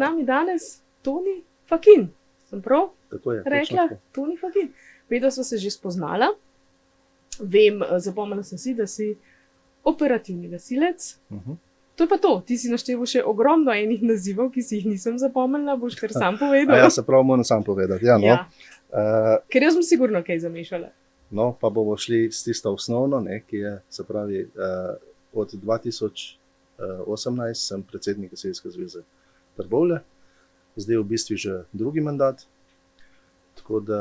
nami danes Toni Fakin. Sem prav Tako je. rekla? Toni Fakin. Vedno sva se že spoznala. Vem, zapomnila sem si, da si operativni gasilec. To je pa to. Ti si našteval še ogromno enih nazivov, ki si jih nisem zapomnila, boš kar sam povedal. Ja, se prav moram sam povedati. Ja, no. Ja. Ker jaz bom sigurno kaj zamešala. No, pa bomo šli s tisto osnovno, ne, ki je, se pravi, od 2018 sem predsednik Gasilske zveze Trbovlje, zdaj v bistvu že drugi mandat, tako da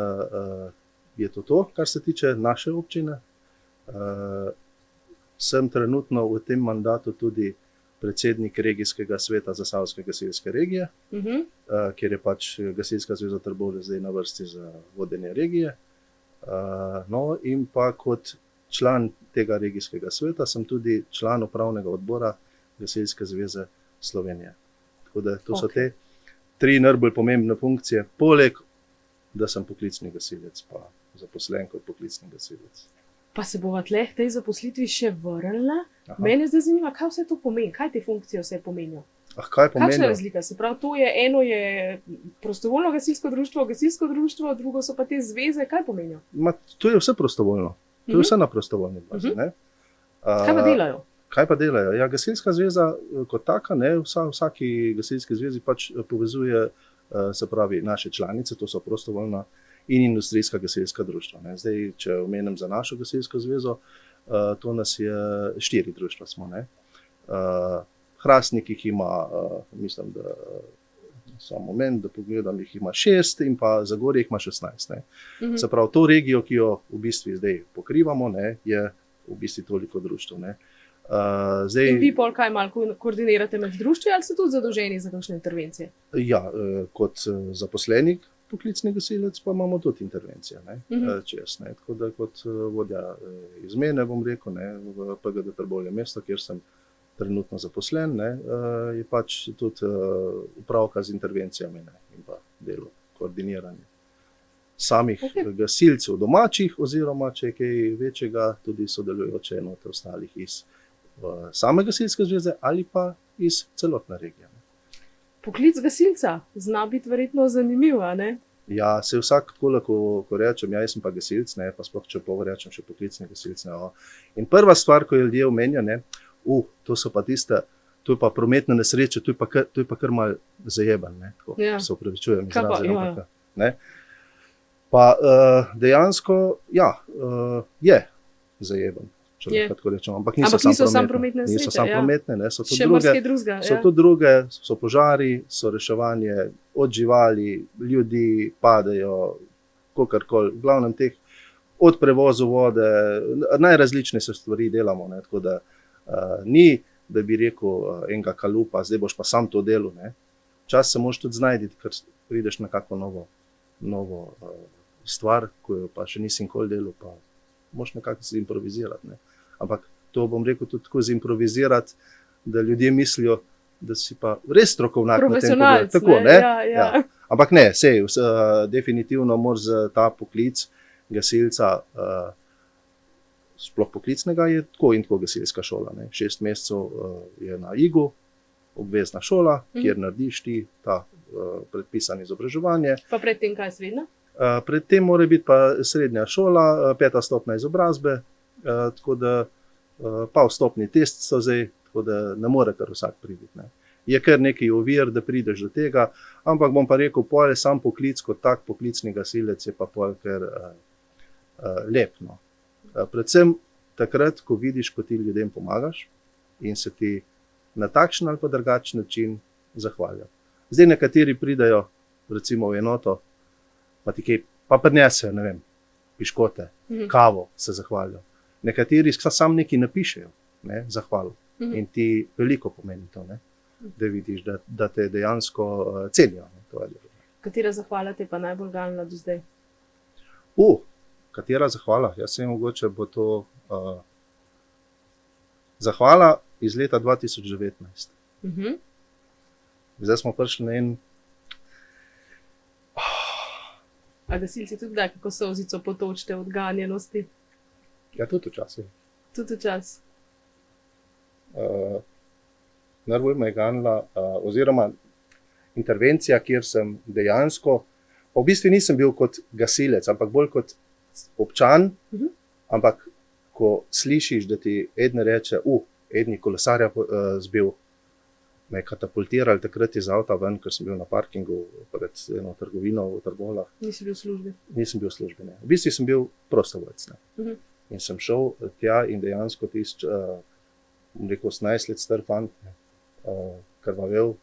je to, kar se tiče naše občine. Sem trenutno v tem mandatu tudi predsednik regijskega sveta Zasavske gasilske regije, kjer je pač Gasilska zveza Trbovlje zdaj na vrsti za vodenje regije. No, in pa kot član tega regijskega sveta sem tudi član upravnega odbora Gasilske zveze Slovenije. Tako da to so te tri najbolj pomembne funkcije, poleg da sem poklicni gasilec, pa zaposlen kot poklicni gasilec. Pa se bova tle k tej zaposlitvi še vrnila. Mene zdaj zanima, kaj vse to pomeni, kaj te funkcije vse pomenijo. Kaj pomeni? Kakšna razlika? Se pravi, to je eno je prostovoljno gasilsko društvo, drugo so pa te zveze, kaj pomenijo? To je vse prostovoljno. To je vse na prostovoljni bazi. Kaj pa delajo? Kaj pa delajo? Ja, Gasilska zveza kot taka, ne, vsaki gasilski zvezi pač povezuje, se pravi, naše članice, to so prostovoljna in industrijska gasilska društva. Ne. Zdaj, če omenim za našo gasilsko zvezo, to nas je 4 društva smo. Ne. Hrastnik jih ima, mislim, da samo moment, da pogledam, jih ima 6 in pa Zagorje jih ima 16. Ne. Se pravi, to regijo, ki jo v bistvu zdaj pokrivamo, ne, je v bistvu toliko društv. Ne. Zdaj, in vi pol kaj malo koordinirate med društvi ali ste tudi zadolženi za kakšne intervencije? Ja, kot zaposlenik, poklicni gasilec, pa imamo tudi intervencije. Tako da kot vodja izmene, bom rekel, ne, v PGD Trbovlje mesto, kjer sem trenutno zaposlen, ne, je pač tudi upravka z intervencijami, ne, in pa delo koordiniranja samih gasilcev domačih oziroma, če je kaj večjega, tudi sodelujoče enote ostalih iz same gasilske zveze ali pa iz celotne regije. Poklic gasilca zna biti verjetno zanimiv, a ne? Ja, se vsak ko rečem, jaz sem pa gasilc, ne, pa sploh če rečem še poklicni gasilc. Ne, in prva stvar, ko je ljudje omenja, ne, to so pa tiste, to je pa prometne nesreče, to je pa kar malo zajeban, ne, tako, se opravičujem izraze. Ne. Pa dejansko, ja, je zajeban. Ampak niso samo prometne nesreče. Niso samo prometne, ne, so tudi druge, so požari, so reševanje od živali, ljudi padejo, kakorkoli, v glavnem teh, od prevozu vode, najrazličnejše stvari delamo, ne, tako da ni, da bi rekel enega kalupa, zdaj boš pa sam to delal, ne. Včasih se moraš tudi znajti, ker prideš na kako novo stvar, ko jo pa še nisi nikoli delal, pa moraš nekako se improvizirati, ne. Ampak to bom rekel tudi tako zimprovizirati, da ljudje mislijo, da si pa res strokovnjak na tem področju. Tako, ne? Ja. Ampak ne, definitivno moraš za ta poklic gasilca, sploh poklicnega, je tako in tako gasilska šola. Ne? 6 mesecev je na IGU, obvezna šola, kjer narediš ti ta predpisano izobraževanje. Pa predtem kaj srednja? Predtem mora biti pa srednja šola, 5. stopnja izobrazbe, tako da pa vstopni test so zdaj, tako da ne more kar vsak priti. Ne. Je kar nekaj ovir, da prideš do tega, ampak bom pa rekel, pol je sam poklic kot tak poklicni gasilec je pa pol kar lep. No. Predvsem takrat, ko vidiš, ko ti ljudem pomagaš in se ti na takšen ali pa drugačen način zahvaljajo. Zdaj nekateri pridajo recimo v enoto, pa prinesejo, ne vem, piškote, kavo, se zahvalijo. Nekateri sam nekaj napišejo, ne, zahvalo. In ti veliko pomeni to, ne, da vidiš, da te dejansko cenijo. Katera zahvala te pa najbolj galna do zdaj? Katera zahvala? Jaz sem mogoče bo to zahvala iz leta 2019. Zdaj smo prišli na en. A gasilci tudi da, kako solzico potočite od ganjenosti? Ja, tudi včasih. Tudi včasih. Najbolj me je ganila, oziroma intervencija, kjer sem dejansko, pa v bistvu nisem bil kot gasilec, ampak bolj kot občan, ampak ko slišiš, da ti eden reče, eden kolesarja zbil, me je katapultiral takrat iz avta ven, ker sem bil na parkingu pred eno trgovino v Trbolah. Nisi bil v službi? Nisem bil v službi, ne. V bistvu sem bil prostovoljec, ne. In sem šel tja in dejansko tisti, bom rekel, 18 let star fant, krvavel,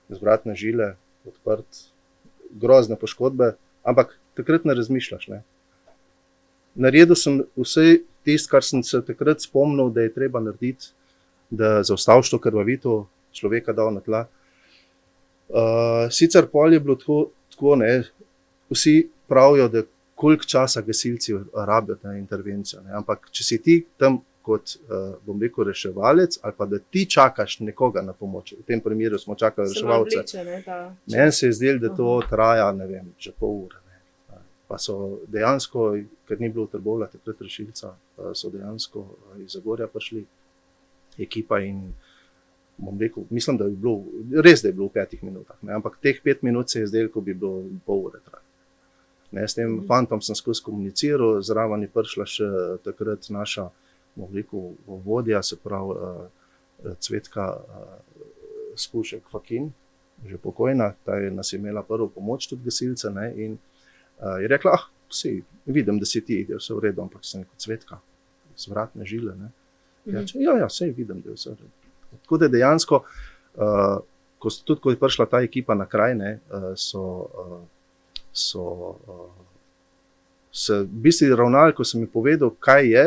zvratne žile, odprt, grozne poškodbe, ampak takrat ne razmišljaš, ne. Naredil sem vse tisto, kar sem se takrat spomnil, da je treba narediti, da zaustaviš to krvavitev, človeka dal na tla. Sicer pol je bilo tako, ne, vsi pravijo, da koliko časa gasilci rabijo na intervencijo, ne, ampak če si ti tam kot, bom rekel, reševalec, ali pa da ti čakaš nekoga na pomoč, v tem primeru smo čakali reševalce, meni se je zdelo, da to traja, ne vem, že pol ure. Pa so dejansko, ker ni bilo v Trbovljah takrat rešilca, so dejansko iz Zagorja prišli ekipa in bom rekel, mislim, da je bilo, res da je bilo v 5 minutah, ne, ampak teh 5 minut se je zdelo, ko bi bilo pol ure trajalo. S tem fantom sem skozi komuniciral, zraven je prišla še takrat naša, bom rekel, vodja, se pravi Cvetka Skušek Fakin, že pokojna, ta je nas imela prvo pomoč tudi gasilce, ne, in je rekla, sej, vidim, da si ti, da je vse v redu, ampak sem kot Cvetka, zvratne žile, ne. Ja, sej vidim, da je vse v redu. Tako da dejansko, tudi ko je prišla ta ekipa na kraj, ne, so se v bistvu ravnali, ko sem mi povedal, kaj je,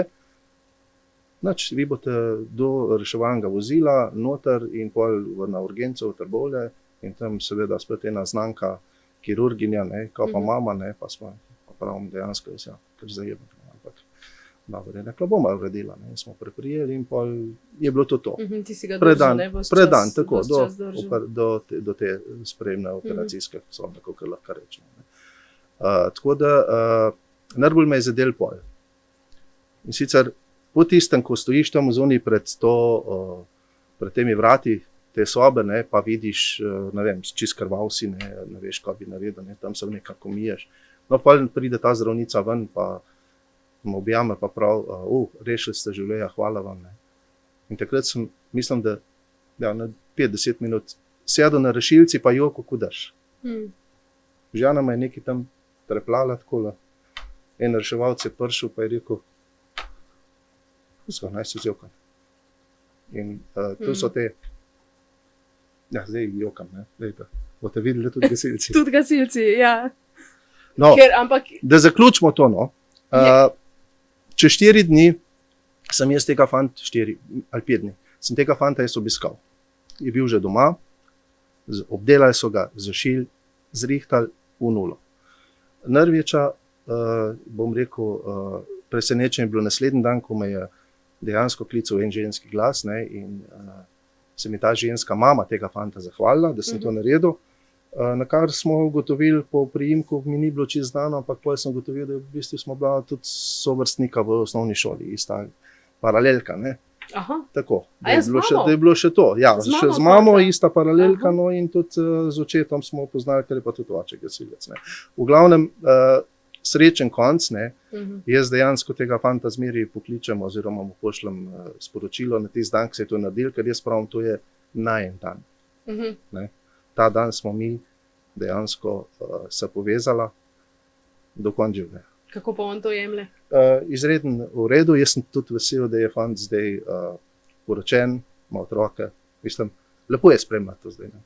znači, vi boste do reševalnega vozila, noter in pol na urgenco v Trbovlje in tam seveda spet ena znanka kirurginja, ne, kao pa mama, ne, pa smo, pa pravim dejansko, jaz ja, ker zajebam, ampak dobro, je rekla, bomo uredila, ne, in smo preprijeli in pol je bilo to. Ti si ga držal, ne, predan, tako, do te sprejemne operacijske sobe, kako lahko rečemo. Tako da, najbolj me je zadel pol. In sicer po tistem, ko stojiš tam v zoni pred temi vrati te sobe, ne, pa vidiš, ne vem, čist krvav si, ne veš, kaj bi naredil, ne, tam se nekako miješ. No, pa pride ta zdravnica ven, pa me objame, pa prav, rešili ste življenja, hvala vam. Ne. In takrat sem, mislim, da na 5-10 minut sedel na rešilci, pa jo, kako daš. Žena me je nekaj tam treplala takole, en reševalc je prišel, pa je rekel, naj se zjokam. In tu so te, ja, zdaj jokam, ne, lejte, boste videli tudi gasilci. Tudi gasilci, ja. No, da zaključimo to, no. Čez 4 dni sem jaz tega fanta, 4 ali 5 dni, sem tega fanta jaz obiskal. Je bil že doma, obdelali so ga, zašili, zrihtali v nulo. Največja, bom rekel, presenečenje je bilo naslednji dan, ko me je dejansko klical en ženski glas, ne, in se mi ta ženska mama tega fanta zahvalila, da sem to naredil. Na kar smo ugotovili po priimku, mi ni bilo čisto znano, ampak potem sem ugotovil, da v bistvu smo bila tudi sovrstnika v osnovni šoli, ista paralelka, ne. Aha. Tako, da je bilo še to. Ja, še z mamo ista paralelka, no, in tudi z očetom smo poznali, ker je pa tudi oče gasilec, ne. V glavnem, srečen konc, ne, jaz dejansko tega fanta zmeri pokličem oziroma mu pošljem sporočilo na tisti dan, ko se je to naredil, ker jaz pravim, to je najen dan. Ne. Ta dan smo mi dejansko se povezala do konca življenja. Kako pa on to jemlje? Izreden v redu, jaz sem tudi vesel, da je fant zdaj poročen, ima otroke. Mislim, lepo je spremljati to zdaj. Ne?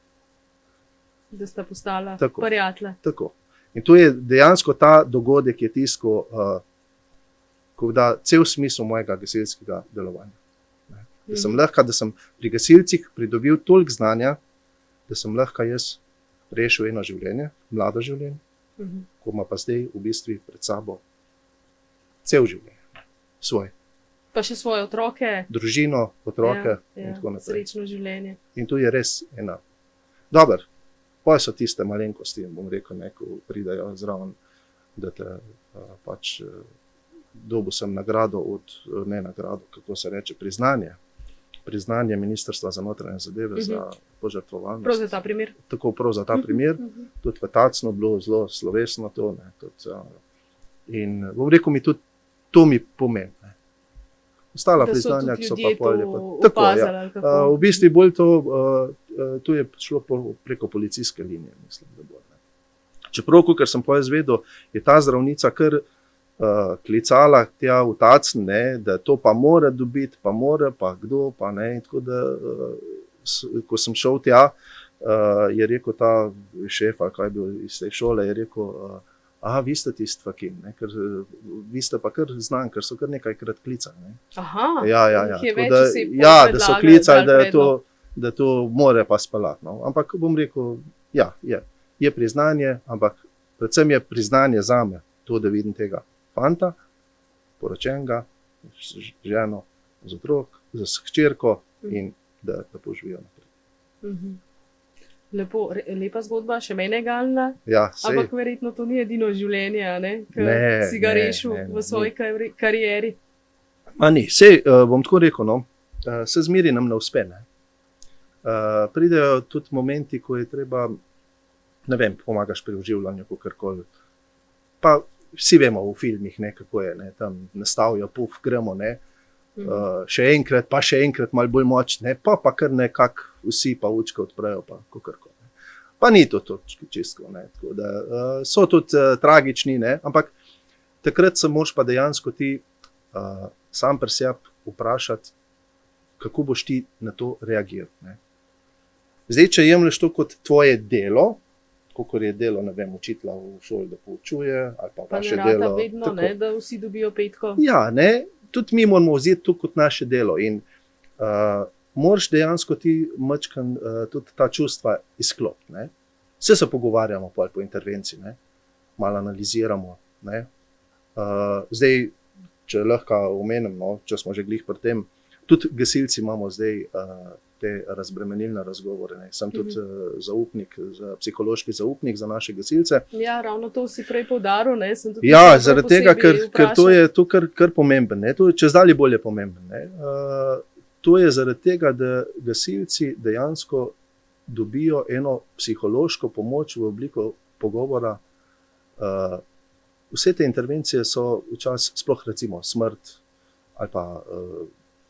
Da sta postala prijatelja. Tako. In to je dejansko ta dogodek, je tisto, ko da cel smisel mojega gasilskega delovanja. Ne? Da sem lahko, da sem pri gasilcih pridobil toliko znanja, da sem lahko jaz rešil eno življenje, mlado življenje, ko ima pa zdaj v bistvu pred sabo cel življenje, svoj. Pa še svoje otroke. Družino, otroke in tako naprej. Srečno življenje. In tu je res ena. Dober, pa so tiste malenkosti, bom rekel, ko pridajo zraven, da te pač dobil sem nagrado ne nagrado, kako se reče, priznanje priznanje Ministrstva za notranje zadeve za požrtvovalnost. Prav za ta primer. Tako prav za ta primer. Tudi v Tacnu bilo zelo slovesno to. Ne, tudi, in bom rekel, tudi to mi pomeni. Ostala priznanja, ki so pa polje. Tako, v bistvu bolj to je šlo preko policijske linije, mislim, da bo. Čeprav, ker sem izvedel, je ta zdravnica kar klicala tja v Tacn, da to pa mora dobiti, pa mora, pa kdo, pa ne. In tako da, ko sem šel tja, je rekel ta šef, ali kaj je bil iz te šole, je rekel, vi ste tisti Fakin, ker vi ste pa kar znan, ker so kar nekajkrat klicali. Aha, da so klicali, da to more pa speljati. No. Ampak bom rekel, je priznanje, ampak predvsem je priznanje zame, to, da vidim tega fanta, poročenega, z ženo, z otrok, z hčerko in da poživijo naprej. Lepa zgodba, še mene galna, ampak verjetno to ni edino življenje, ker si ga rešil v svoji karieri. Bom tako rekel, se zmeri nam ne uspe. Pridejo tudi momenti, ko je treba, ne vem, pomagaš pri oživljanju, kakorkoli. Pa vsi vemo v filmih, kako je, tam nastavijo, gremo, še enkrat, malo bolj močne, pa kar nekako vsi pa učke odprejo, pa kakorkoli. Pa ni to čisto, tako da so tudi tragični, ampak takrat se moraš pa dejansko ti sam pri sebi vprašati, kako boš ti na to reagiral. Zdaj, če jemlješ to kot tvoje delo, kakor je delo, ne vem, učitelja v šoli, da poučuje, ali pa vaše delo. Pa ne rata vedno, da vsi dobijo petko. Ja, tudi mi moramo vzeti to kot naše delo in moraš dejansko ti mačkan tudi ta čustva izklopiti. Vse se pogovarjamo po intervenciji, malo analiziramo. Zdaj, če lahko omenim, če smo že glih pri tem, tudi gasilci imamo zdaj te razbremenilne razgovore. Sem tudi zaupnik, psihološki zaupnik za naše gasilce. Ja, ravno to si prej poudaril. Zaradi tega, ker to je to kar pomemben. To je čezdalje bolje pomemben. To je zaradi tega, da gasilci dejansko dobijo eno psihološko pomoč v obliko pogovora. Vse te intervencije so včasih, sploh recimo smrt ali pa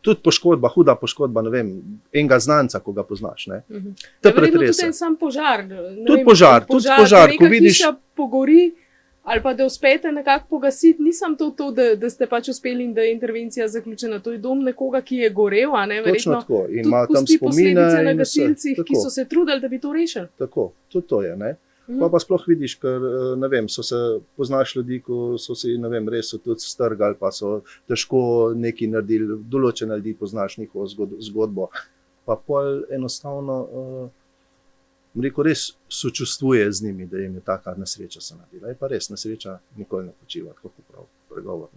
tudi poškodba, huda poškodba, ne vem, enega znanca, ko ga poznaš. Te pretrese. Tudi sam požar. Tudi požar. Ko vidiš, hiša pogori ali pa da uspete nekako pogasiti, nisem to, da ste pač uspeli in da je intervencija zaključena. To je dom nekoga, ki je gorel, Točno tako. In ima tam spomine. Posledice na gasilcih, ki so se trudili, da bi to rešili. Tako, tudi to je, Pa sploh vidiš, ker, ne vem, poznaš ljudi, ko so si, ne vem, res so tudi strgali, pa so težko nekaj naredili, določene ljudi poznaš njihovo zgodbo. Pa pol enostavno, rekel, res sočustvuje z njimi, da jim je taka nesreča se naredila. Je pa res, nesreča nikoli ne počiva, tako prav pregovor.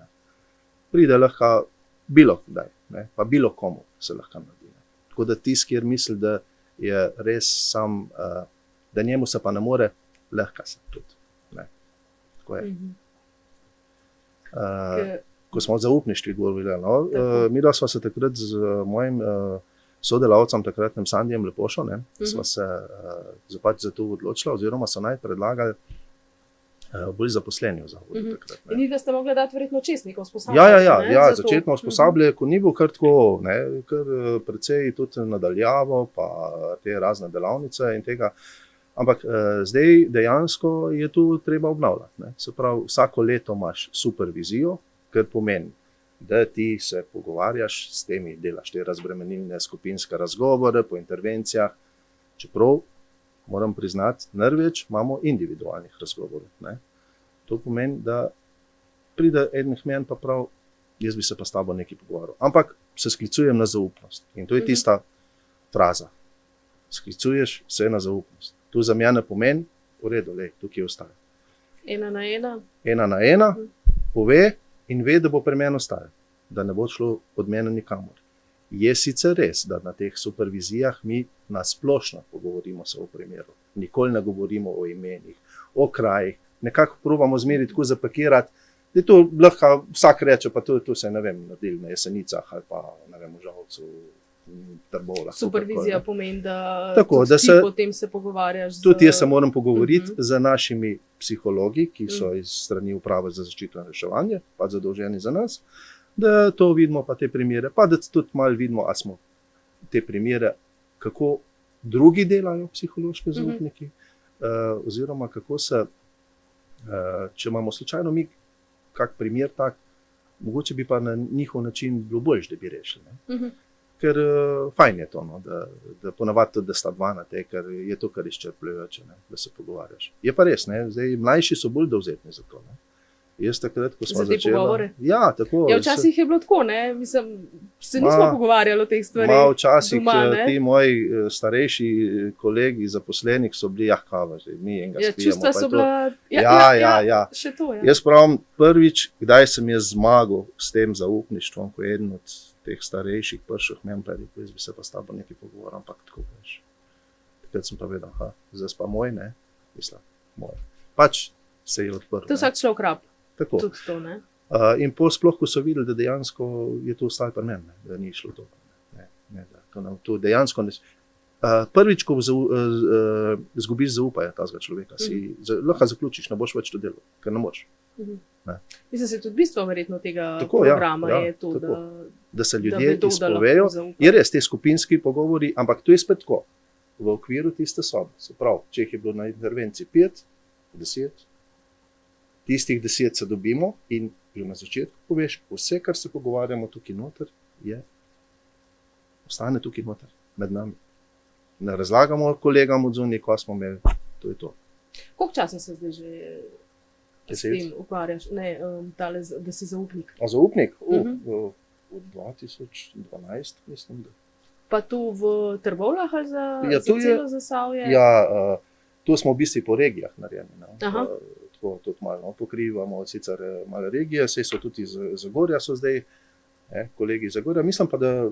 Pride lahko bilo kdaj, pa bilo komu se lahko naredi. Tako da tisti, kjer misli, da je res sam, da njemu se pa ne more, lahko se tudi. Tako je. Ko smo o zaupništvi govorili, mi da smo se takrat z mojim sodelavcem, takratnim Sandijem Lepošo, smo se za to odločili, oziroma so naj predlagali bolj zaposleni v zavodu takrat. In ni, da ste mogli dati verjetno čestnikov usposabljanje? Ja, začetno usposabljanje, ko ni bil kar tako, kar precej tudi nadaljavo, pa te razne delavnice in tega. Ampak zdaj dejansko je tu treba obnavljati. Se pravi, vsako leto imaš supervizijo, kar pomeni, da ti se pogovarjaš s temi, delaš te razbremenilne skupinske razgovore po intervencijah, čeprav moram priznati, največ imamo individualnih razgovorov. To pomeni, da pride eden k meni pa prav, jaz bi se pa s tabo nekaj pogovarjal. Ampak se sklicujem na zaupnost. In to je tista fraza. Sklicuješ se na zaupnost. To za mene pomeni, v redu, tukaj ostaje. 1 na 1. 1 na 1, pove in ve, da bo pri meni ostajal, da ne bo šlo od mene nikamor. Je sicer res, da na teh supervizijah mi nasplošno pogovorimo se o primeru. Nikoli ne govorimo o imenih, o krajih, nekako probamo zmeri tako zapakirati, da je to lahko vsak reče, pa to se, ne vem, naredili na Jesenicah ali pa, ne vem, v Žalcu, Trbovljah. Supervizija pomeni, da, Tako, da ti potem se pogovarjaš tudi jaz se moram pogovoriti z našimi psihologi, ki so iz strani Uprave za zaščito in reševanje, pa zadolženi za nas, da to vidimo, pa te primere, pa da tudi malo vidimo, a smo te primere, kako drugi delajo psihološki zaupniki, oziroma kako se, če imamo slučajno mi kak primer tak, mogoče bi pa na njihov način bilo boljše, da bi rešili. Ker fajn je to, no, da ponavadi tudi, da sta dva na te, ker je to kar izčrpljujoče, da se pogovarjaš. Je pa res, ne, zdaj mlajši so bolj dovzetni za to. Ne. Jaz takrat, ko smo začeli. Ja, tako. Ja, včasih je bilo tako, ne? Mislim, se nismo pogovarjali o teh stvareh. Včasih ti moji starejši kolegi, zaposlenih so bili, kava, že mi enega spijemo. Čustva so bila, še to, ja. Jaz pravim, prvič, kdaj sem jaz zmagal s tem zaupništvom, ko je eden od teh starejših prših meni pa rekel, jaz bi se pa s tabo nekaj pogovoril, ampak tako veš. Takrat sem pa vedel, zdaj pa moj, ne, mislim, moj. Pač se je odprl. To vsak človek rab. Tako. Tudi to, ne. In sploh, ko so videli, da dejansko je to ostalo pri meni, da ni šlo to. To dejansko ne. Prvič, ko izgubiš zaupanje tazga človeka, si lahko zaključiš, ne boš več to delal, ker ne moreš. Mislim, se tudi bistvo verjetno tega programa je to, da se ljudje izpovejo. Je res, te skupinski pogovori, ampak to je spet tako, v okviru tiste sobe. Se pravi, če jih je bilo na intervenciji 5, 10, tistih 10 se dobimo in že na začetku poveš, vse, kar se pogovarjamo tukaj noter, ostane tukaj noter, med nami. Ne razlagamo kolegam od zunaj, ko smo imeli, to je to. Koliko časa se zdaj že s tem ukvarjaš, da si zaupnik? Zaupnik? V 2012, mislim. Pa tu v Trbovljah ali za celo Zasavje? Ja, tu smo v bistvu po regijah narejeni. Tudi malo pokrivamo, sicer malo regije, saj so tudi iz Zagorja so zdaj, kolegi iz Zagorja. Mislim pa, da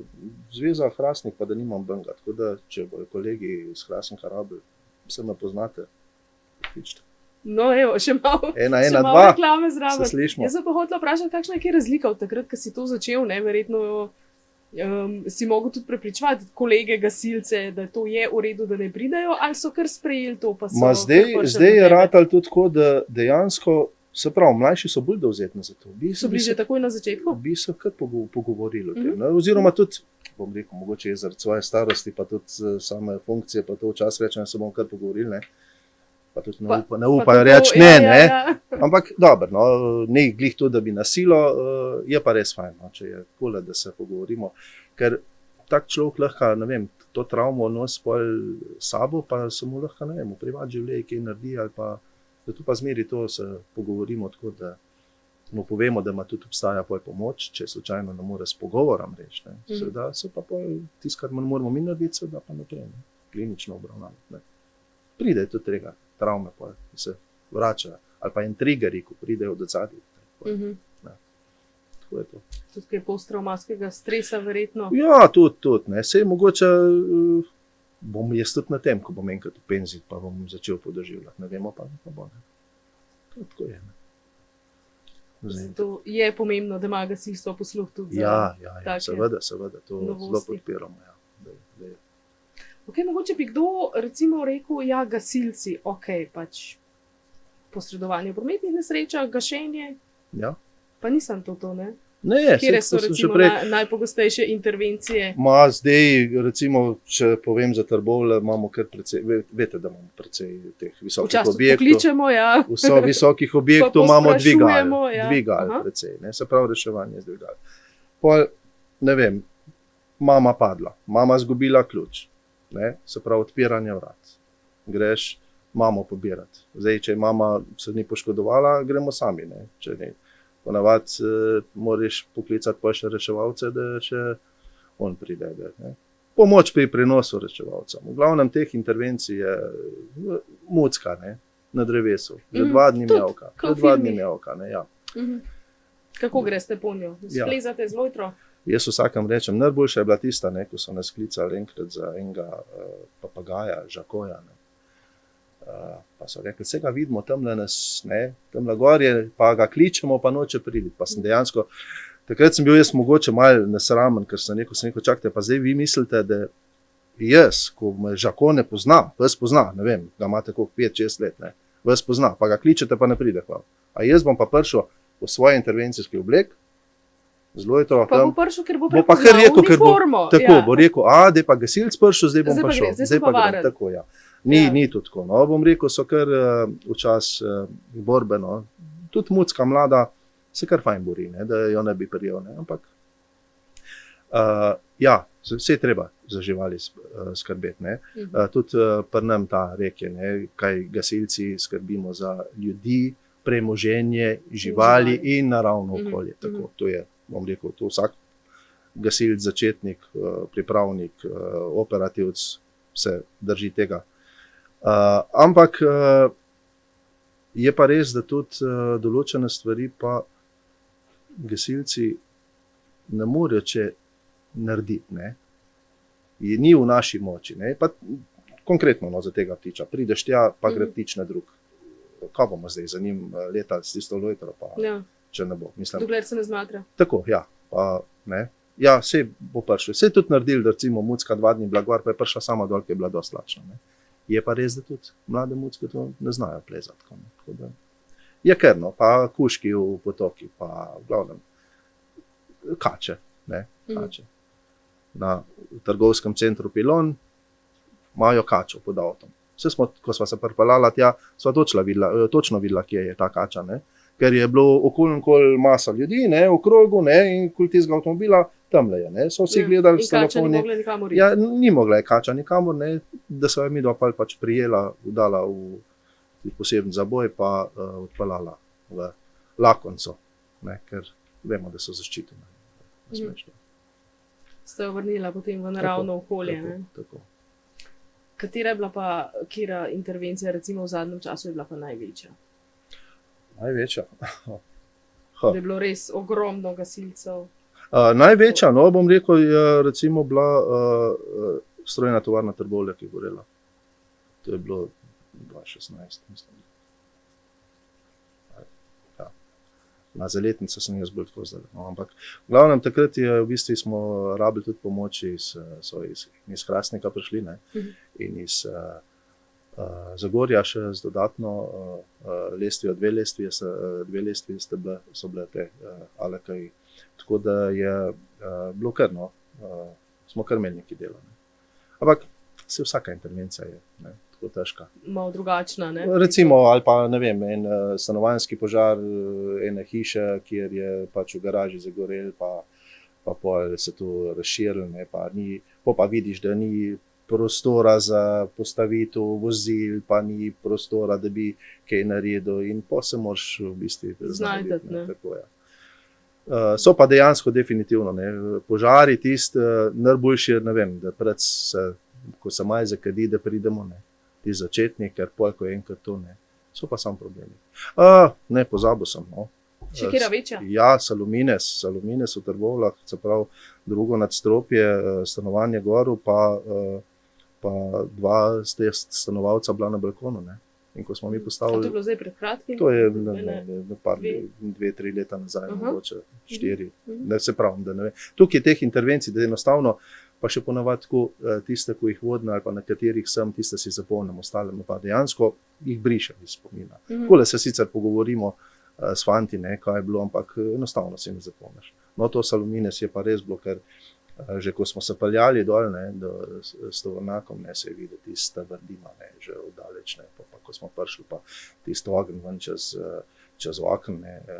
Zveza Hrastnik, pa da nimam benga, tako da, če bojo kolegi iz Hrastnika rabili, se me poznate, pičite. No, evo, še malo reklame zraven. Se slišimo. Jaz sem pa hotela vprašati, kakšna je razlika od takrat, ko si to začel, ne, verjetno si mogel tudi prepričevati kolege gasilce, da to je v redu, da ne pridajo, ali so kar sprejeli to, pa so... Zdaj je ratal tudi tako, da dejansko, se pravi, mlajši so bolj dovzetni za to. So bili že takoj na začetku? Bi se kar pogovorili o tem. Oziroma tudi, bom rekel, mogoče je zaradi svoje starosti, pa tudi same funkcije, pa to včasih rečem, da se bomo kar pogovorili, ne. Pa tudi ne upajo reči ne. Ampak dobro, ne glih to, da bi nasilo, je pa res fajn, če je kole, da se pogovorimo, ker tak človek lahko, ne vem, to travmo nosi pol sabo, pa se mu lahko, ne vem, v privat življenju kaj naredi, ali pa, da tu pa zmeri to se pogovorimo tako, da mu povemo, da ima tudi obstaja pol pomoč, če slučajno ne more s pogovorom reči, ne. Seveda se pa pol tisto, kar moramo mi narediti, seveda pa naprej, ne. Klinično obravnavati, ne. Pride tudi tega travme, pa se vračajo. Ali pa en triggeri, ko pridejo do zadnji. Tako je to. Tudi kaj posttraumatskega stresa verjetno? Ja, tudi. Ne. Sej mogoče bom jaz tudi na tem, ko bom enkrat v penziji, pa bom začel podoživljati. Ne vemo pa, pa bo ne. Tako je. To je pomembno, da ima gasilstvo posluh tudi za seveda, to zelo podpiramo. Mogoče bi kdo recimo rekel, gasilci, pač posredovanje v prometnih nesrečah, gašenje, pa nisem to, ne? Ne, kjere so recimo najpogostejše intervencije? Zdaj, recimo, če povem za Trbovlje, imamo kar precej, veste, da imamo precej teh visokih objektov. Pokličemo, visokih objektov imamo dvigal precej, ne, se pravi reševanje z dvigal. Pol, ne vem, mama padla, mama zgubila ključ. Ne, se pravi odpiranje vrat. Greš mamo pobirati. Zdaj, če mama se ni poškodovala, gremo sami. Ne. Če ne, ponavadi moraš poklicati pa še reševalce, da še on pride. Ne. Pomoč pri prenosu reševalcem. V glavnem teh intervencij je mucka, ne, na drevesu. Že 2 dni mjavka. Kako greste po njo? Splezate z lojtro? Jaz vsakem rečem, najboljša je bila tista, ko so nas klicali enkrat za enega papagaja, žakoja. Pa so rekli, vse ga vidimo, tamle nas, tamle gorje, pa ga kličemo, pa noče priti. Pa sem dejansko takrat sem bil jaz mogoče malo nesramen, ker sem rekel, čakajte, pa zdaj vi mislite, da jaz, ko me Žako ne pozna, vas pozna, ne vem, ga imate koliko 5-6 let, ne, vas pozna, pa ga kličete, pa ne pride k vam. A jaz bom pa prišel v svoj intervencijski oblek, zelo je to Pa tam, bo prišel, ker bo bo pa kar prepoznal rekel, ker bo, uniformo. tako, bo rekel, da je pa gasilc prišel, zdaj bom Zdaj pa pa šel, gre, zdaj pa grem, varen. tako, ja. Ni to tako, no, bom rekel, so kar včasih borbe, no, tudi mucka mlada se kar fajn bori, ne, da jo ne bi prijel, ne, ampak ja, vse je treba za živali skrbeti, ne. Tudi pri nam ta rek je, ne, kaj gasilci skrbimo za ljudi, premoženje, živali in naravno okolje. Tako, to je, bom rekel, to vsak gasilc, začetnik, pripravnik, operativc se drži tega. Ampak je pa res, da tudi določene stvari pa gasilci ne morejo če narediti, ne. Ni v naši moči, ne. Pa konkretno, no, za tega ptiča. Prideš tja, pa gre ptič na drug. Kaj bomo zdaj za njim letali s tisto lojtro, pa če ne bo. Mislim, dokler se ne zmatra. tako, ja. Pa, ne. Ja, sej bo prišel. Sej tudi naredili, da recimo mucka 2 dni bila gor, pa je prišla sama dol, ki je bila dosti lačna, ne. Je pa res, da tudi mlade mucke to ne znajo plezati. Tako da je kerno, pa kuški v potoki, pa v glavnem kače, ne, kače. Na trgovskem centru Pilon imajo kačo pod avtom. Vse smo, ko smo se pripeljali tja, sva točno videla, kje je ta kača, ne. Ker je bilo okoli masa ljudi, ne, v krogu, ne, in okoli tistega avtomobila tamle je, ne. So vsi gledali s telefoni. In kača ni mogla nikamor iti. Ja, ni mogla je kača nikamor, ne, da so jo midva pač prijela, udala v poseben zaboj, pa odpeljala v lakonco, ne, ker vemo, da so zaščitene. Ste jo vrnila potem v naravno okolje, ne. Tako. Katera je bila pa, katera intervencija recimo v zadnjem času je bila pa največja? Največja? Da je bilo res ogromno gasilcev. Največja, no, bom rekel, je recimo bila strojna tovarna Trbovlje, ki je gorela. To je bilo 2016, mislim. Ja. Na zaletnico sem jaz bolj tako zdaj. No, ampak v glavnem takrat je v bistvu smo rabili tudi pomoči iz Hrastnika prišli, ne, in iz Zagorja še z dodatno lestvijo, 2 lestvi so bile te alekaj. Tako da je bilo kar, no, smo kar imeli nekaj dela. Ne. Ampak se vsaka intervencija je, ne, tako težka. Malo drugačna, ne? Recimo, ali pa, ne vem, en stanovanjski požar ene hiše, kjer je pač v garaži zagorel, pa pol se to razširilo, ne, pa vidiš, da ni prostora za postavitev vozil, pa ni prostora, da bi kaj naredil, in pa se moraš v bistvu znajdeti, ne. Tako, ja. So pa dejansko definitivno, ne, požari najboljši, ne vem, da ko se malo zakadi, da pridemo, ne, ti začetnik, ker pol, ko je enkrat to, ne, so pa sam problemi. Ne, pozabil sem, no. Še kjera večja? Ja, Salomines v Trbovljah, se pravi drugo nadstropje, stanovanje goru, pa 2 stanovalca bila na balkonu, ne. In ko smo mi postavili... To je bilo zdaj pred kratkim? To je 2-3 leta nazaj, mogoče 4. Se pravim, da ne vem. Tukaj je teh intervencij, da enostavno, pa še ponavadi tako, tiste, ko jih vodne, ali pa na katerih sem, tiste si zapomnim, ostalemu pa dejansko jih brišem iz spomina. Takole se sicer pogovorimo s fanti, ne, kaj je bilo, ampak enostavno si ne zapomniš. No, to Salomines je pa res bilo, ker že ko smo se peljali dol, ne, s tovornjakom, ne, se je videti tista vrdima, ne, že oddaleč, ne, pa ko smo prišli, pa tisto ogenj ven čez okno, ne, je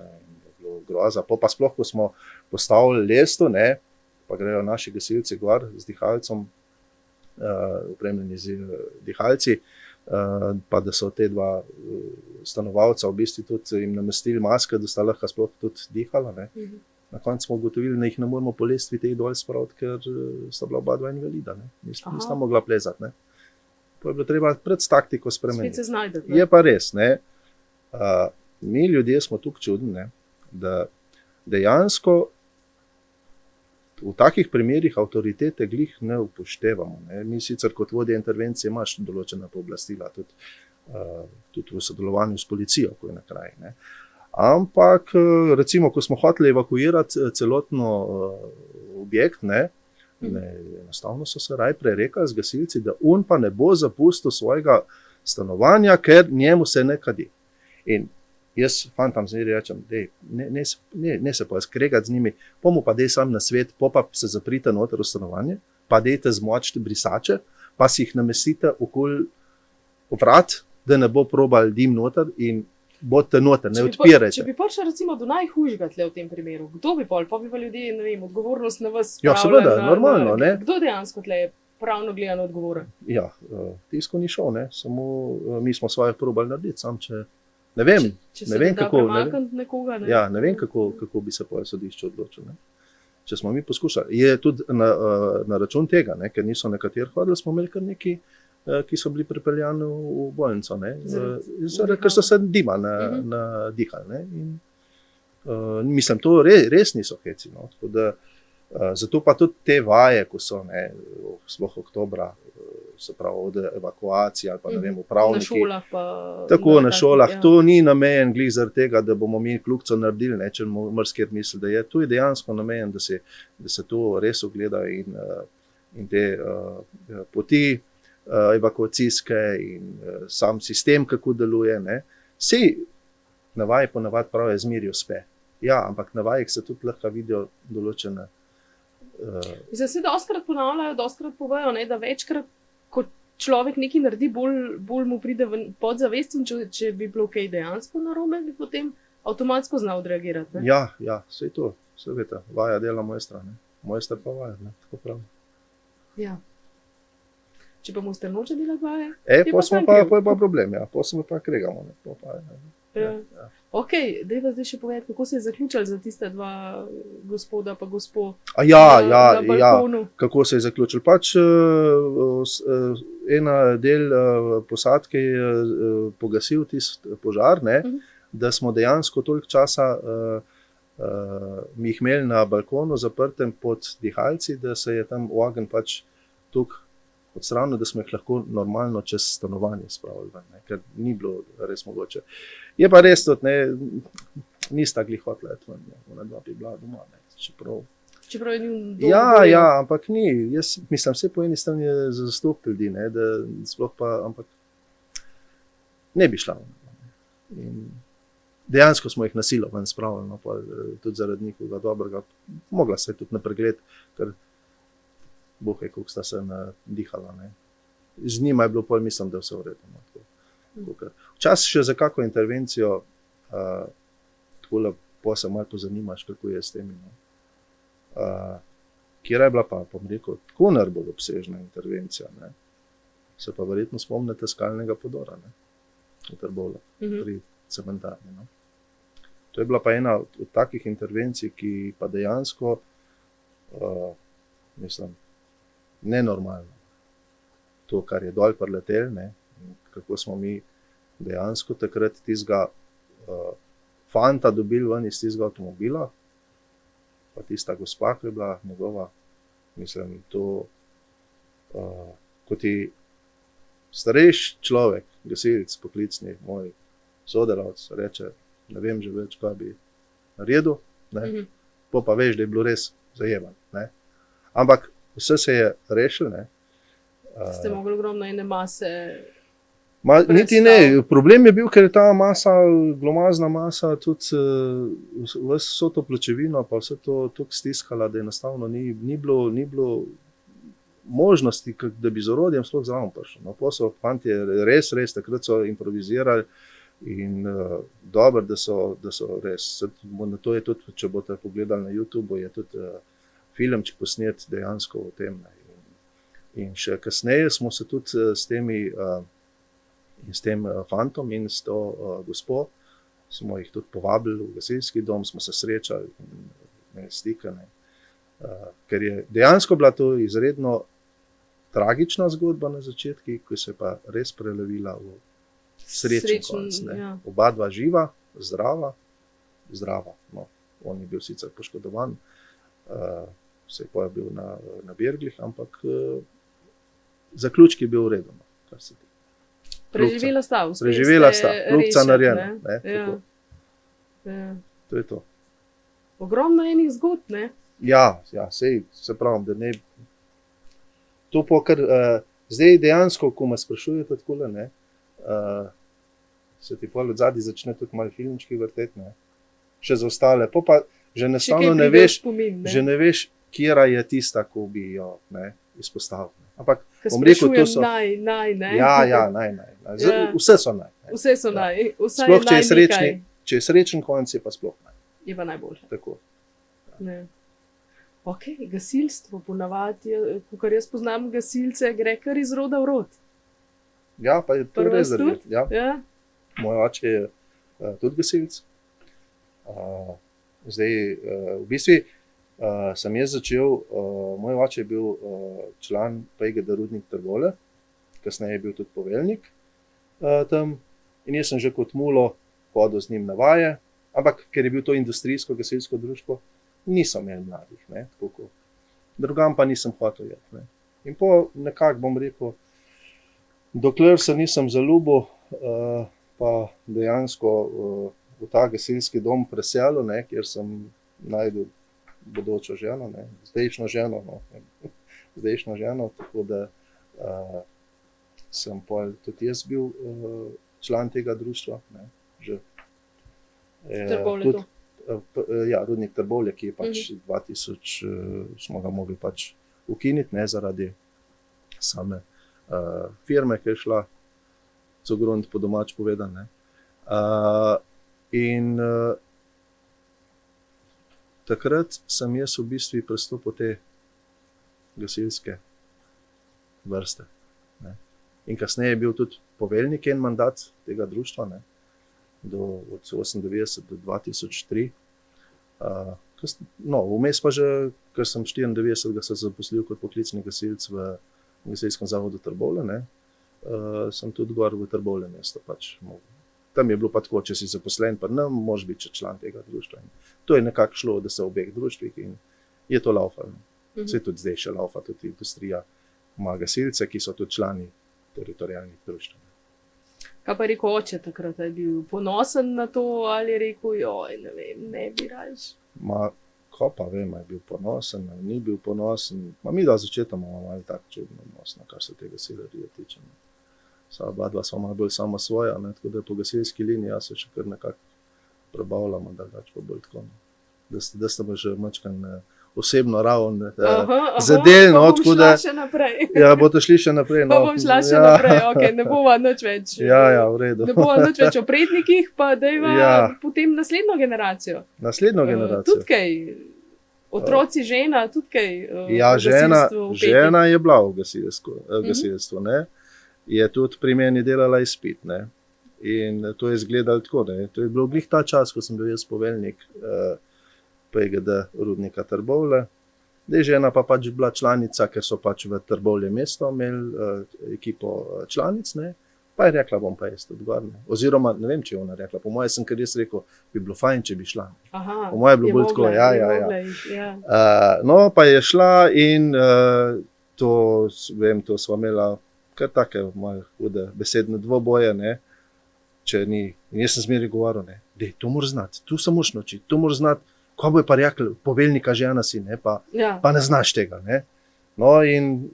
bilo groza. Pa sploh, ko smo postavili lesto, ne, pa grejo naši gasilci gor z dihalcem, opremljeni z dihalci, pa da so te 2 stanovalca v bistvu tudi jim namestili maske, da sta lahko sploh tudi dihala, ne. Na koncu smo ugotovili, da jih ne moramo po lestvi teh dol spraviti, ker sta bila oba 2 invalida, ne. Nista mogla plezati, ne. Pa je bilo treba pred taktiko spremeniti. Spet se znajdeti, ne. Je pa res, ne. Mi ljudje smo tukaj čudni, ne, da dejansko v takih primerih avtoritete glih ne upoštevamo, ne. Mi sicer kot vodja intervencije imaš določena pooblastila, tudi v sodelovanju s policijo, ko je na kraji, ne. Ampak recimo, ko smo hoteli evakuirati celotno objekt, enostavno so se raj prerekali z gasilci, da on pa ne bo zapustil svojega stanovanja, ker njemu se ne kadi. In jaz fantam zmeri rečem, ne se pa skregati z njimi, pomu pa dej sam na svet, pa se zaprite noter v stanovanje, pa dejte zmočiti brisače, pa si jih namestite okoli vrat, da ne bo probal dim noter in bodite noter, ne odpirajte. Če bi prišel recimo do najhujšega tle v tem primeru, kdo bi pol? Pa bi pa ljudje, ne vem, odgovornost na vas Ja, seveda, normalno, ne. Kdo dejansko tle je pravno gledano odgovoren? Ja, tisko ni šel, ne, samo mi smo svoje probali narediti, sam če ne vem, Če ne se vem da kako, premakniti nekoga, ne? ja, ne vem kako bi se po sodišču odločil, ne. Če smo mi poskušali. Je tudi na račun tega, ne, ker niso nekateri hodili, smo imeli kar neki, ki so bili pripeljani v bolnico, ne, ker so se dima nadihali, ne, in mislim, to res niso heci, no, tako da, zato pa tudi te vaje, ko so, ne, sploh oktobra, se pravi od evakuacije ali pa ne vem, upravniki. Na šolah pa... Tako na šolah, to ni namen glih zaradi tega, da bomo mi kljukico naredili, ne, če marsikjer misli, da je. To je dejansko namen, da se to res ogleda in te poti evakuacijske in sam sistem, kako deluje. Ne. Sej na vaji ponavadi pravijo, zmeri uspe. Ja, ampak na vajih se tudi lahko vidijo določene. Zdaj se dostkrat ponavljajo, dostkrat povejo, ne, da večkrat, ko človek nekaj naredi, bolj mu pride pod zavest in če bi bilo kaj dejansko narobe, bi potem avtomatsko znal odreagirati. Ne? Ja, sej to, seveda, vaja dela mojstra, ne. Mojster pa vaja, ne, tako pravi. Ja. Če pa mojster noče delati vaje? Po je pa problem, ja, po smo pa kregamo, ne. Ok, dajva zdaj še povedati, kako se je zaključili za tiste dva gospoda pa gospo na balkonu. Kako se je zaključil. Pač ena del posadke je pogasil tisti požar, ne, da smo dejansko toliko časa mi jih imeli na balkonu zaprtem pod dihalci, da se je tam ogenj pač tukaj odstranil, da smo jih lahko normalno čez stanovanje spravili, ne, ker ni bilo res mogoče. Je pa res tudi, ne, nista glih hotela iti ven, ona dva bi bila doma, ne, Čeprav je njim Ja, ampak ni, jaz mislim, vse po eni strani je za zastup ljudi, ne, da sploh pa, ampak ne bi šla. In dejansko smo jih na silo ven spravili, no, pa tudi zaradi njihovega dobrega, mogla se tudi na pregled, ker bohe, koliko sta se nadihala, ne. Z njima je bilo pol, mislim, da vse v redu, no, tako. Včasih še za kako intervencijo, takole po se malo pozanimaš, kako je s temi. No. Kjera je bila pa, bom rekel, tako najbolj obsežna intervencija, ne. Se pa verjetno spomnite skalnega podora, ne, v Trbovljah, pri cementarni. No. To je bila pa ena od takih intervencij, ki pa dejansko, mislim, nenormalno. To, kar je dol priletel, ne, kako smo mi dejansko takrat tistega fanta dobili ven iz tistega avtomobila, pa tista gospa, ki je bila njegova, mislim, to, ko ti starejši človek, gasilec, poklicni, moj sodelavec, reče, ne vem že več, kaj bi naredil, ne, pa veš, da je bilo res zajeban, ne. Ampak vse se je rešil, ne. Ste mogli ogromno ene mase... Niti ne, problem je bil, ker je ta masa, glomazna masa, tudi vso to pločevino, pa vse to tako stiskala, da enostavno ni bilo možnosti, da bi z orodjem sploh zraven prišel. No, pa so fantje res, takrat so improvizirali in dobro, da so res. Na to je tudi, če boste pogledali na YouTube, je tudi filmček posnet dejansko o tem. In še kasneje smo se tudi s tem fantom in s to gospo, smo jih tudi povabili v gasilski dom, smo se srečali in imeli stike. Ker je dejansko bila to izredno tragična zgodba na začetku, ko se je pa res prelevila v srečen konec. Ja. Oba dva živa, zdrava. No, on je bil sicer poškodovan, se je pa bil na berglih, ampak zaključek je bil v redu, kar se tiče. Preživela sta, kljukica narejena. To je to. Ogromno enih zgodb, ne? Ja, sej se pravim, da ne. To pa kar, zdaj dejansko, ko me sprašujete takole, ne, se ti pol od zadaj začne tudi malo filmčki vrteti, ne. Še za ostale, pa že enostavno ne veš, že ne veš, kjera je tista, ko bi jo, ne, izpostavil. Ampak, bom rekel, to so... naj, ne? Ja, naj. Vse so naj. Vse so naj. Vse Sploh, je naj nekaj. Če je srečen konec, je pa sploh naj. Je pa najboljše. Tako. Ne. Ok, gasilstvo ponavadi, kakor jaz poznam gasilce, gre kar iz roda v rod. Ja, pa je to res. Ja. Ja. Moj oče je tudi gasilc. Zdaj, v bistvu sem jaz začel, moj oče je bil član PGD Rudnik Trbovlje, kasneje je bil tudi poveljnik tam in jaz sem že kot mulo hodil z njim na vaje, ampak ker je bil to industrijsko gasilsko društvo, niso imeli mladih, ne, tako kot drugam pa nisem hotel iti, ne. In po nekako bom rekel, dokler se nisem zaljubil, pa dejansko v ta gasilski dom preselil, ne, kjer sem najdel bodočo ženo, ne, zdajšnjo ženo, tako da sem tudi jaz bil član tega društva, ne, že. Trbovlje to. Ja, Rudnik Trbovlje, ki je pač 2000 smo ga mogli pač ukiniti, ne, zaradi same firme, ki je šla cogrund po domač povedan, ne. In takrat sem jaz v bistvu prestopil te gasilske vrste, ne. In kasneje je bil tudi poveljnik en mandat tega društva, ne, od 98 do 2003. No, vmes pa že, ker sem 94 se zaposlil kot poklicni gasilc v gasilskem zavodu Trbovlje, ne, sem tudi gor v Trbovlje mesto pač mogel. Tam je bilo pa tako, če si zaposlen, pa ne moraš biti član tega društva. In to je nekako šlo, da se v obeh društvih in je to laufalo. Saj tudi zdaj še laufa, tudi industrija ima gasilce, ki so tudi člani teritorialnih društv. Kaj pa je rekel oče takrat? Je bil ponosen na to ali je rekel, joj, ne vem, ne bi rajš? Ko pa vem, je bil ponosen, ni bil ponosen. Mi da začetka imamo malo tak čudno odnos, kar se tega gasiljarije tiče. Oba dva smo malo bolj sama svoja, ne, tako da po gasilski liniji jaz se še kar nekako prebavljamo, da pa bolj tako. Da sta pa že mačkan osebno raven zadeljno. Bomo šla še naprej. Ja, boste šli še naprej. No. Bom šla še naprej, ok, ne bova nič več. Ja, v redu. Ne bova nič več o prednikih, pa dajva potem naslednjo generacijo. Naslednjo generacijo. Tudi kaj, otroci, žena, tudi kaj. Ja, žena je bila v gasilstvu, ne. Je tudi pri meni delala izpit, ne. In to je izgledalo tako, ne. To je bilo glih ta čas, ko sem bil jaz poveljnik PGD Rudnika Trbovlje. Žena pa pač bila članica, ker so pač v Trbovlje mesto imeli ekipo članic, ne. Pa je rekla, bom pa jaz tudi gor, ne. Oziroma, ne vem, če je ona rekla, po moje sem kar jaz rekel, bi bilo fajn, če bi šla. Po moje je bilo bolj tako, ja. No, pa je šla in to sva imela kar take malo hude besedne dvoboje, ne, če ni. In jaz sem zmeraj govoril, ne, dej, to moraš znati, tu se moraš naučiti, to moraš znati, ko bo je pa rekel, poveljnika žena si, ne, pa ne znaš tega, ne. No, in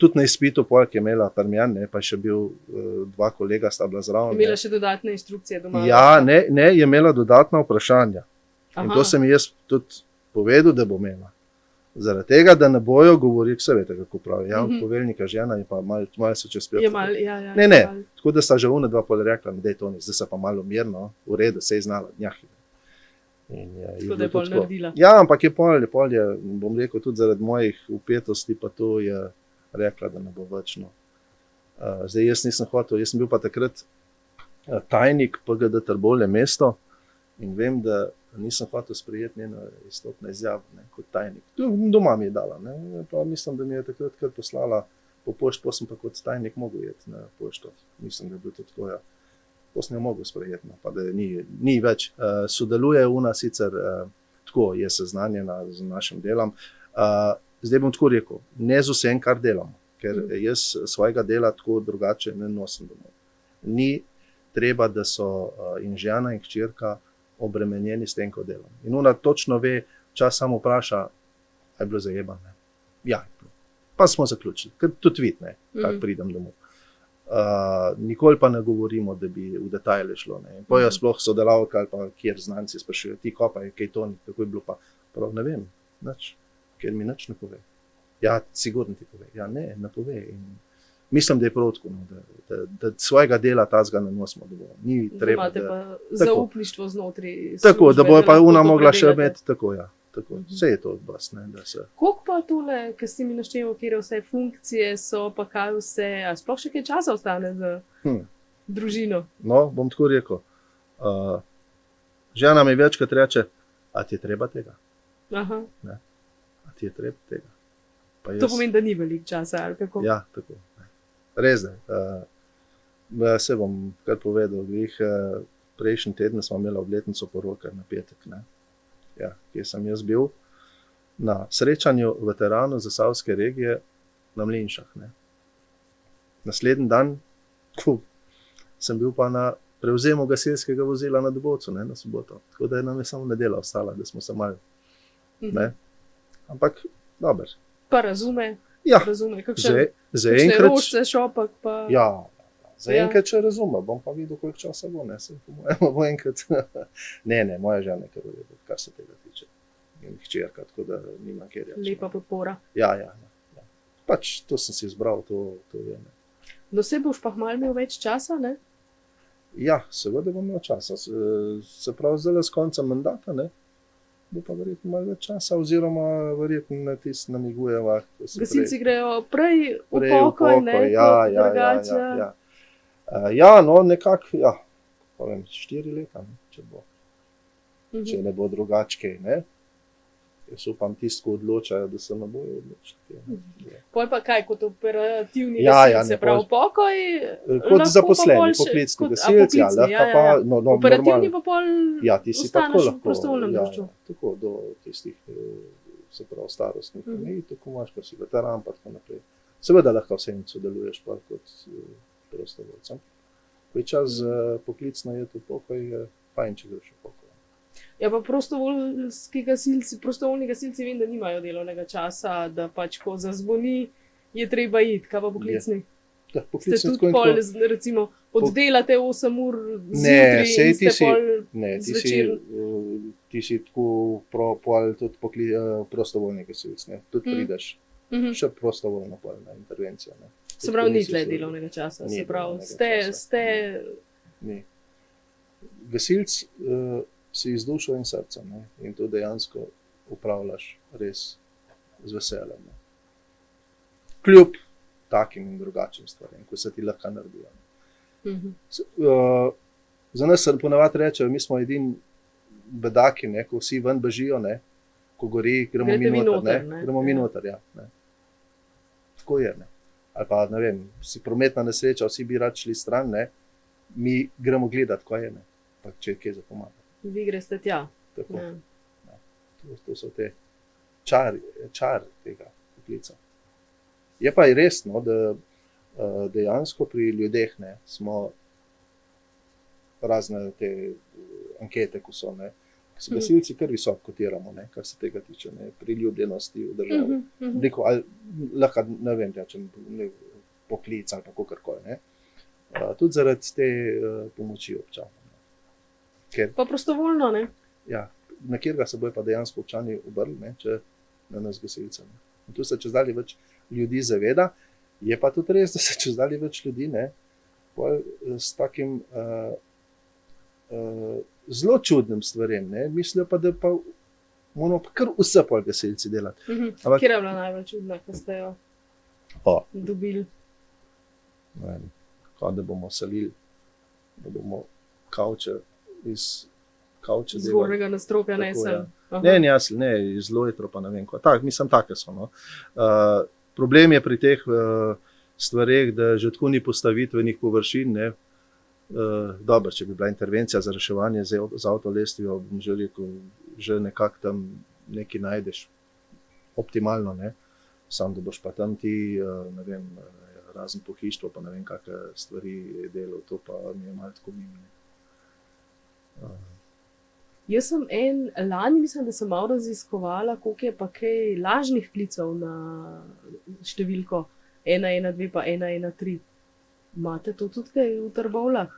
tudi na izpitu, ki je imela Permjan, ne, pa je še bil dva kolega, sta bila zraven. Imela še dodatne inštrukcije doma? Ja, ne, je imela dodatna vprašanja. In to sem jaz tudi povedal, da bo imela. Zaradi tega, da ne bojo govorili, vse veste, kako pravi, poveljnika žena je pa malo se čez pet. Ne, tako da sta že una dva pol rekla, da je to ni, zdaj se pa malo mirno, v redu, se je znala, njahi. Tako da je pol naredila. Ja, ampak je pol je, bom rekel, tudi zaradi mojih upetosti, pa to je rekla, da ne bo več. Zdaj jaz nisem hotel, jaz sem bil pa takrat tajnik PGD Trbovlje mesto in vem, da nisem hotel sprejeti njeno izstopno izjavo, ne, kot tajnik. Doma mi je dala, ne, pa mislim, da mi je takrat kar poslala po pošti, pa sem pa kot tajnik mogel jeti na pošto. Mislim, da je bilo to tako, ja. To sem jo mogel sprejeti, no, pa da ni več. Sodeluje v nas sicer, tako je seznanjena z našim delom. Zdaj bom tako rekel, ne z vsem, kar delamo, ker jaz svojega dela tako drugače ne nosim domov. Ni treba, da so in žena in hčerka obremenjeni s tem, ko delam. In ona točno ve, čas samo vpraša, a je bilo zajebane. Ja, pa smo zaključili, ker tudi vid, ne, kako pridem domov. Nikoli pa ne govorimo, da bi v detajle šlo. Ne. Pojo sploh sodelavka ali pa kjer znanci sprašujejo, ti kopaj, kaj to ni, kako je bilo pa. Prav ne vem, nič, ker mi nič ne pove. Ja, sigurno ti pove. Ja, ne pove. In mislim, da je prav tako, da svojega dela tazga ne nosimo dovolj. Ni treba, imate pa zaupništvo znotraj službe. Tako, da bo pa ona mogla še imeti, tako, ja. Tako, vse je to od vas, ne, da se... Koliko pa tole, ker si mi našteval, kjer vse funkcije so, pa kaj vse, a sploh še kaj časa ostane za družino? No, bom tako rekel. Žena mi večkrat reče, a ti je treba tega? Aha. Ne? A ti je treba tega? Pa to pomeni, da ni veliko časa, ali kako? Ja, tako. Res da. Se bom kar povedal, prejšnji teden smo imeli obletnico poroke na petek, ne? Ja, kjer sem jaz bil na srečanju veteranov Zasavske regije na Mlinšah. Ne. Naslednji dan sem bil pa na prevzemu gasilskega vozila na Dobovcu, ne, na soboto. Tako da nam je samo nedelja ostala, da smo se malo. Ne. Ampak, dober. Pa razume. Ja, kakšne ročce, šopak pa... Ja, za enkrat če razume, bom pa videl, koliko časa bo, ne, se po mojem bo enkrat. Ne, moja žena je kar se tega tiče. In hčerka, tako da nima kjer reči. Lepa podpora. Ja. Pač to sem si izbral, to je. Ne. Do sebe boš pa malo imel več časa, ne? Ja, seveda bom imel časa. Se pravi, zdaj s koncem mandata, ne, bo pa verjetno malo več časa, oziroma verjetno na tisti namigujeva. Gasilci grejo prej v pokoj, ne, kot drugače. Ja, no, nekako, ja, povem, 4 leta, ne, če bo. Če ne bo drugačkej, ne. Jaz upam tisto, ko odločajo, da se ne bojo odločiti. Pol pa kaj, kot operativni gasilci, prav pokoj? Kot zaposleni, poklicni gasilci, lahko pa, no, operativni pa pol ostaneš v prostovoljnem društvu. Tako, do tistih, se pravi, starostnih, tako imaš, pa si veteran, pa tako naprej. Seveda lahko vsem sodeluješ pa kot prostovoljcem. Ko je čas poklicno je to pokoj, je fajn, če greš v pokoj. Ja, pa prostovoljni gasilci vem, da nimajo delovnega časa, da pač, ko zazvoni, je treba iti, kaj pa poklicni? Ja, poklicni ste tudi pol, recimo, oddelate 8 ur zjutraj in ste pol zvečer? Ti si tako pol tudi prostovoljni gasilc, ne, tudi prideš, še prostovoljno pol na intervencijo, ne. Se pravi, ni tle delovnega časa, se pravi, ste... Ni. Gasilc si z dušo in srcem, ne? In to dejansko upravljaš res z veseljem. Ne? Kljub takim in drugačnim stvarem, ko se ti lahko naredijo. Za nas se ponavadi rečejo, mi smo edini bedaki, ne? Ko vsi ven bežijo, ne? Ko gori, gremo mi noter, ne? Gremo mi noter, ja. Ne? Tako je, ne? Ali pa, ne vem, si prometna nesreča, vsi bi rad šli stran, ne? Mi gremo gledati, ko je, ne? Pa če je kje za pomagati. Vi greste tja. Tako. Ja. To so te čar tega poklica. Je pa res, no, da dejansko pri ljudeh, ne, smo razne te ankete, ko so, ne, gasilci kar visoko kotiramo, ne, kar se tega tiče, ne, priljubljenosti v državi. Lahko, ne vem, rečem, poklic ali pa kakorkoli, ne. Tudi zaradi te pomoči občanov. Pa prostovoljno, ne? Ja, na kjerga se bojo pa dejansko občani obrli, ne, če na nas gasilce. In tu se čezdalje več ljudi zaveda, je pa tudi res, da se čezdalje več ljudi, ne, s takim zelo čudnim stvarem, ne, mislijo pa, da pa moramo pa kar vse pol gasilci delati. Kjer je bila najbolj čudna, ko ste jo dobili? Ne vem, kot da bomo salili, da bomo kavče iz kavče delali. Zgornjega nastroka nesel. Ne, iz lojtro pa ne vem, mislim, take so. No. Problem je pri teh stvareh, da že tako ni postavitvenih površin, ne. Dobro, če bi bila intervencija za reševanje z avtolestvijo, bom že rekel, že nekako tam nekaj najdeš optimalno, ne. Sam, da boš pa tam ti, ne vem, razen pohištvo, pa ne vem, kakve stvari je delal, to pa mi je malo tako mimo. Jaz sem lani, mislim, da sem malo raziskovala, koliko je pa kaj lažnih klicev na številko 112 pa 113. Imate to tudi kaj v Trbovljah?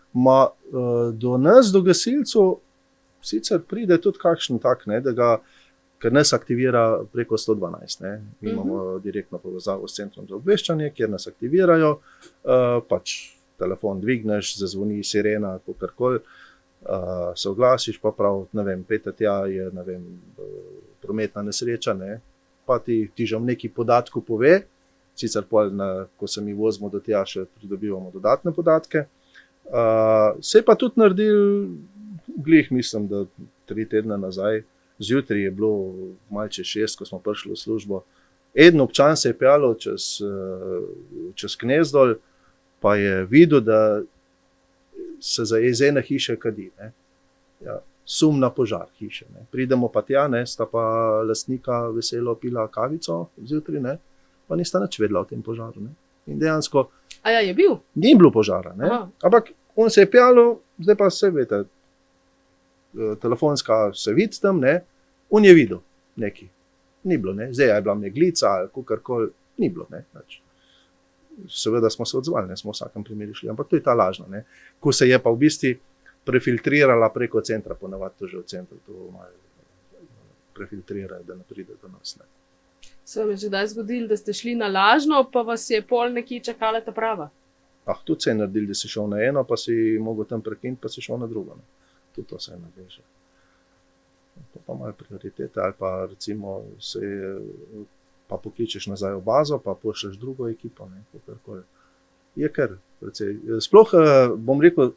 Do nas, do gasilcev, sicer pride tudi kakšen tak, ne, da ga, ker nas aktivira preko 112. Ne. Mi imamo direktno povezavo s centrom za obveščanje, kjer nas aktivirajo, pač telefon dvigneš, zazvoni sirena, kakorkoli, se oglasiš, pa prav, ne vem, pete tja je, ne vem, prometna nesreča, ne, pa ti že neki podatku pove, sicer pol, ko se mi vozimo do tja, še pridobivamo dodatne podatke. Se je pa tudi naredil, glih mislim, da 3 tedne nazaj, zjutraj je bilo malo čez 6, ko smo prišli v službo. Eden občan se je peljal čez Knezdol, pa je videl, da se iz ene hiše kadi. Ne. Ja, sum na požar hiše. Ne. Pridemo pa tja, ne, sta pa lastnika veselo pila kavico zjutraj, ne, pa nista nič vedela o tem požaru. Ne. In dejansko je bil? Ni bilo požara, ne. Ampak on se je peljal, zdaj pa se veste, telefonska se vidi tam, ne, on je videl nekaj. Ni bilo, ne, zdaj je bila meglica ali kakorkoli, ni bilo, ne, nič. Seveda smo se odzvali, ne smo v vsakem primeru šli, ampak to je ta lažna, ne. Ko se je pa v bistvu prefiltrirala preko centra, ponavadi to že v centru to malo prefiltrirajo, da ne pride do nas, ne. Se vam je že kdaj zgodilo, da ste šli na lažno, pa vas je pol nekje čakala ta prava? Tudi se je naredil, da si šel na eno, pa si mogel tam prekiniti, pa si šel na drugo, ne. Tudi to se je naredil že. To pa malo prioritete, ali pa recimo pa pokličeš nazaj v bazo, pa pošlješ drugo ekipo, ne, kakorkoli. Je kar precej. Sploh, bom rekel,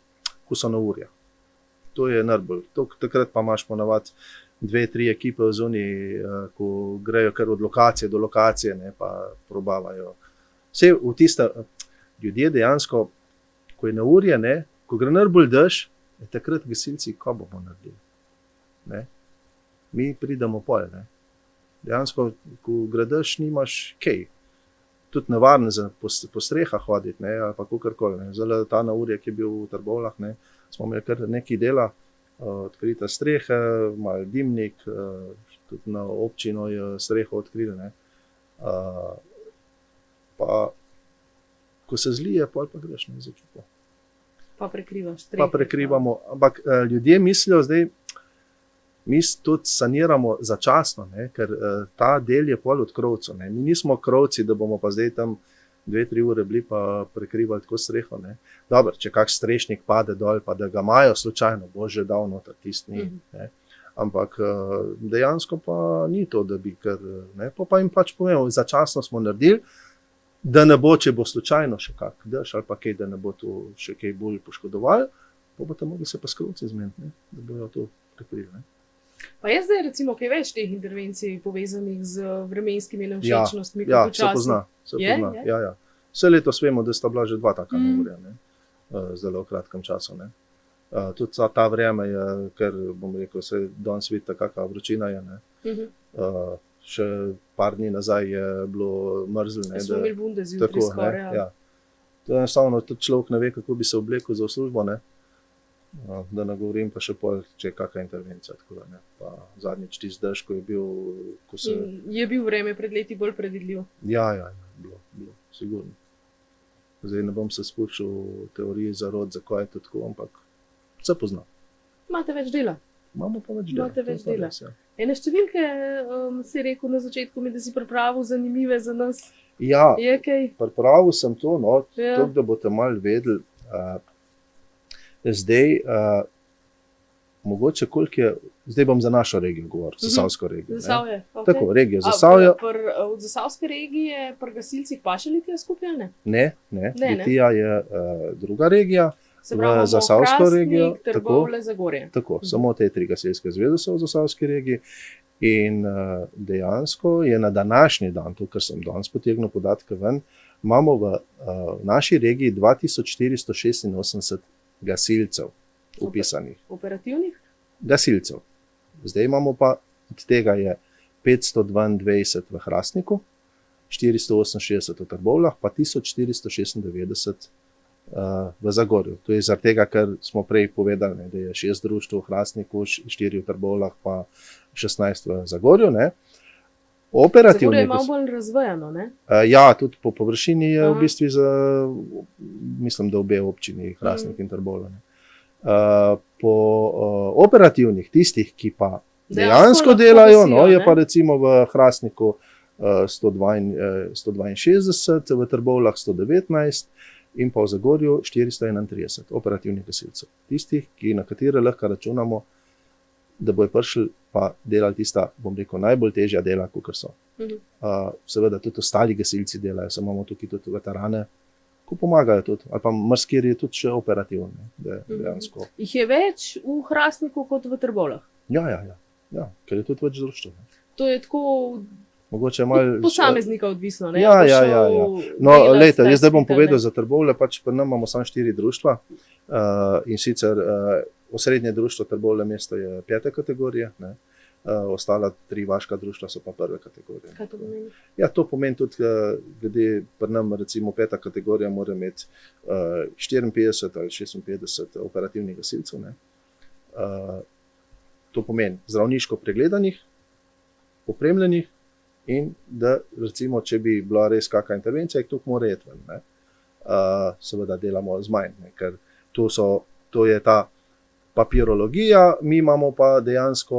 ko so na urja. To je najbolj. Takrat pa imaš ponavadi 2-3 ekipe v zuniji, ko grejo kar od lokacije do lokacije, ne, pa probavajo. Vse v tista, ljudje dejansko, ko je na urje, ne, ko gre najbolj dež, je takrat gasilci, ko bomo naredili. Ne. Mi pridemo pol, ne. Dejansko, ko gradeš, nimaš kaj. Tudi nevarno za po strehah hoditi, ne, ali pa kakorkoli. Zdaj, ta na urje, ki je bil v Trbovljah, ne, smo imeli kar nekaj dela, odkrita strehe, malo dimnik, tudi na občino je streho odkrili, ne. Pa, ko se zlije, pol pa greš, ne, začupo. Pa prekrivaš strehe. Pa prekrivamo, ampak ljudje mislijo zdaj, mi tudi saniramo začasno, ne, ker ta del je pol od krovcev. Mi nismo krovci, da bomo pa zdaj tam 2-3 ure bili pa prekrivali tako streho. Ne. Dobro, če kak strešnik pade dol, pa da ga imajo slučajno, bo že dal noter, tisti ni. Ne. Ampak dejansko pa ni to, da bi kar, ne, pa jim pač povemo, začasno smo naredili, da ne bo, če bo slučajno še kak dež ali pa kaj, da ne bo to še kaj bolj poškodovali, pa boste mogli se pa s krovci zmeniti, ne, da bojo to prekrili. Ne. Pa je zdaj recimo kaj več teh intervencij povezanih z vremenskimi nevšečnostmi? Se pozna. Ja. Vse letos vemo, da sta bila že 2 taka neurja, ne, zelo v kratkem času. Ne. Tudi ta vreme je, ker bom rekel, se danes vidite, kakva vročina je. Ne. Še par dni nazaj je bilo mrzlo. Smo imeli bunde zjutraj skoraj. Ja. To je enostavno, tudi človek ne ve, kako bi se oblekel za službo, ne. Da ne govorim pa še pol, če je kakšna intervencija. Tako da, ne. Pa zadnjič tisti dež, ko je bil... Je bil vreme pred leti bolj predvidljiv? Ja, bilo, sigurno. Zdaj ne bom se spuščal v teoriji zarod, zakaj je to tako, ampak se pozna. Imate več dela? Imamo pa več dela. Ja. Ene številke si rekel na začetku, da si pripravil zanimive za nas. Ja, je kaj? Pripravil sem to, no, to, da boste malo vedeli. Zdaj, mogoče koliko je, zdaj bom za našo regijo govoril, Zasavsko regijo. Zasavje, ok. Tako, regijo Zasavje. V Zasavske regije pri gasilcih pa še Litija skupaj, ne? Ne. Litija je druga regija. Se pravi, v Zasavsko regijo. Trbovlje, Zagorje. Tako, samo te 3 gasilske zveze so v Zasavski regiji. In dejansko je na današnji dan, to, kar sem danes potegnil podatke ven, imamo v naši regiji 2486 gasilcev upisanih. Operativnih? Gasilcev. Zdaj imamo pa, od tega je 522 v Hrastniku, 468 v Trbovljah, pa 1496 v Zagorju. To je zaradi tega, ker smo prej povedali, ne, da je 6 društv v Hrastniku, 4 v Trbovljah, pa 16 v Zagorju. Ne. Zagorje je malo bolj razvejano, ne? Ja, tudi po površini je v bistvu mislim, da obe občini, Hrastnik in Trbovlje. Po operativnih, tistih, ki pa dejansko delajo, je pa recimo v Hrastniku 162, v Trbovljah 119 in pa v Zagorju 431 operativnih gasilcev. Tistih, na katere lahko računamo, da bojo prišli pa delali tista, bom rekel, najbolj težja dela, kakor so. Seveda tudi ostali gasilci delajo, samo imamo tukaj tudi veterane, ko pomagajo tudi, ali pa marsikateri je tudi še operativni. Dejansko. Jih je več v Hrastniku kot v Trbovljah? Ja, ker je tudi več društv. To je tako mogoče malo posameznika odvisno, ne? Ja. No, lejte, jaz zdaj bom povedal za Trbovlje, pač pri nam imamo samo 4 društva, in sicer osrednje društvo Trbovlje mesto je 5. kategorije, ne? Ostala 3 vaška društva so pa 1. kategorije. Kaj to pomeni? Ja, to pomeni tudi, glede pri nam recimo 5. kategorija mora imeti 54 ali 56 operativnih gasilcev. Ne? To pomeni zdravniško pregledanih, opremljenih in da recimo, če bi bila res kakšna intervencija, jih tukaj mora iti ven. Seveda delamo z manj, ne? Ker to je ta papirologija, mi imamo pa dejansko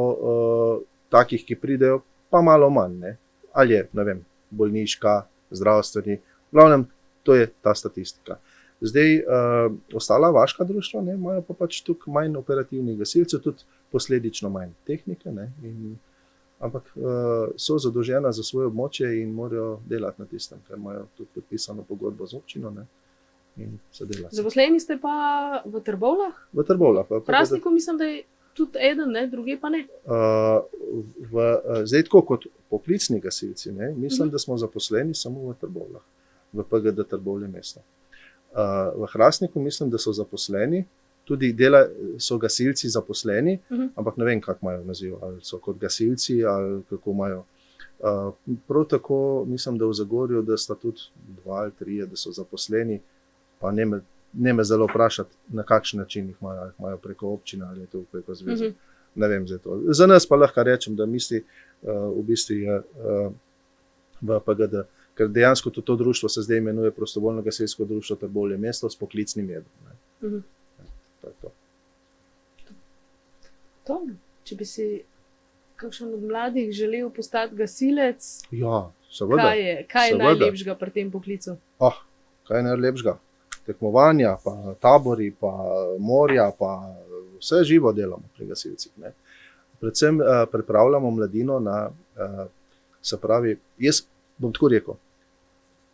takih, ki pridejo pa malo manj. Ne? Ali je, ne vem, bolniška, zdravstveni, v glavnem to je ta statistika. Zdaj, ostala vaška društva, ne, imajo pa pač tukaj manj operativnih gasilcev, tudi posledično manj tehnike, ne, ampak so zadolžena za svoje območje in morajo delati na tistem, ker imajo tudi podpisano pogodbo z občino, ne, in se dela. Zaposleni ste pa v Trbovljah? V Trbovljah. V Hrastniku mislim, da je tudi eden, ne, drugi pa ne. Zdaj tako kot poklicni gasilci, ne, mislim, da smo zaposleni samo v Trbovljah, v PGD Trbovlje mesto. V Hrastniku mislim, da so zaposleni, tudi so gasilci zaposleni, ampak ne vem, kak imajo naziv, ali so kot gasilci, ali kako imajo. Prav tako mislim, da v Zagorju, da sta tudi 2 ali 3, da so zaposleni, pa ne me zelo vprašati, na kakšen način jih imajo preko občine ali je to preko zveze. Ne vem za to. Za nas pa lahko rečem, da misli v bistvu je v PGD, ker dejansko to društvo se zdaj imenuje Prostovoljno gasilsko društvo Trbovlje mesto s poklicnim jedom. To, če bi si kakšen od mladih želel postati gasilec, ja, seveda, kaj je najlepšega pri tem poklicu? Kaj je najlepšega? Tekmovanja, pa tabori, pa morja, pa vse živo delamo pri gasilcih. Ne? Predvsem pripravljamo mladino na, se pravi, jaz bom tako rekel,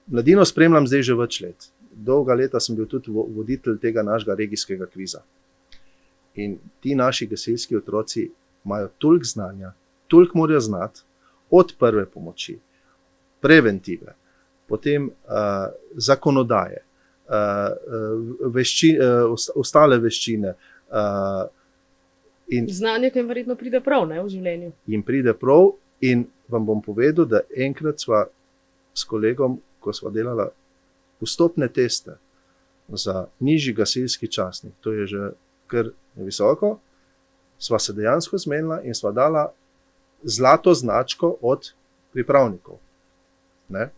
mladino spremljam zdaj že več let. Dolga leta sem bil tudi voditelj tega našega regijskega kviza. In ti naši gasilski otroci imajo toliko znanja, toliko morajo znati, od prve pomoči, preventive, potem zakonodaje, ostale veščine. Znanje, ki jim verjetno pride prav, ne, v življenju. Jim pride prav in vam bom povedal, da enkrat sva s kolegom, ko sva delala vstopne teste za nižji gasilski častnik, to je že kar visoko, sva se dejansko zmenila in sva dala zlato značko od pripravnikov. Ne?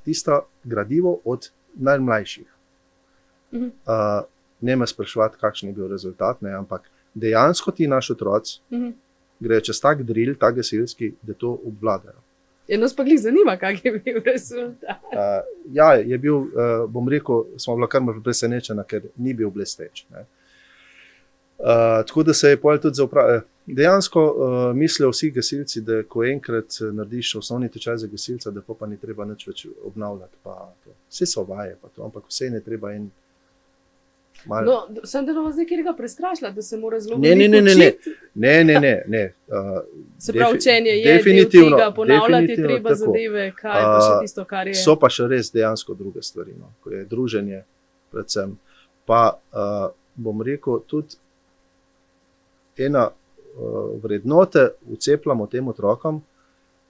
Tista gradivo od najmlajših. Ne me spraševati, kakšen je bil rezultat, ne, ampak dejansko ti naš otroci grejo čez tak drill, tak gasilski, da to obvladajo. Nas pa glih zanima, kak je bil rezultat. Ja, je bil, bom rekel, smo bila kar presenečena, ker ni bil blesteč. Ne. Tako da se je potem tudi dejansko mislijo vsi gasilci, da ko enkrat narediš osnovni tečaj za gasilca, da pa ni treba nič več obnavljati. Vse so vaje, pa to, ampak vse ne treba in malo. No, sem da vas nekaj prestrašila, da se mora zelo veliko učiti. Ne. Se pravi, učenje je del tega, ponavljati je treba tako. Zadeve, kaj pa še tisto, kar je. So pa še res dejansko druge stvari, no, ko je druženje predvsem. Pa bom rekel, tudi ena vrednote vcepljamo tem otrokom,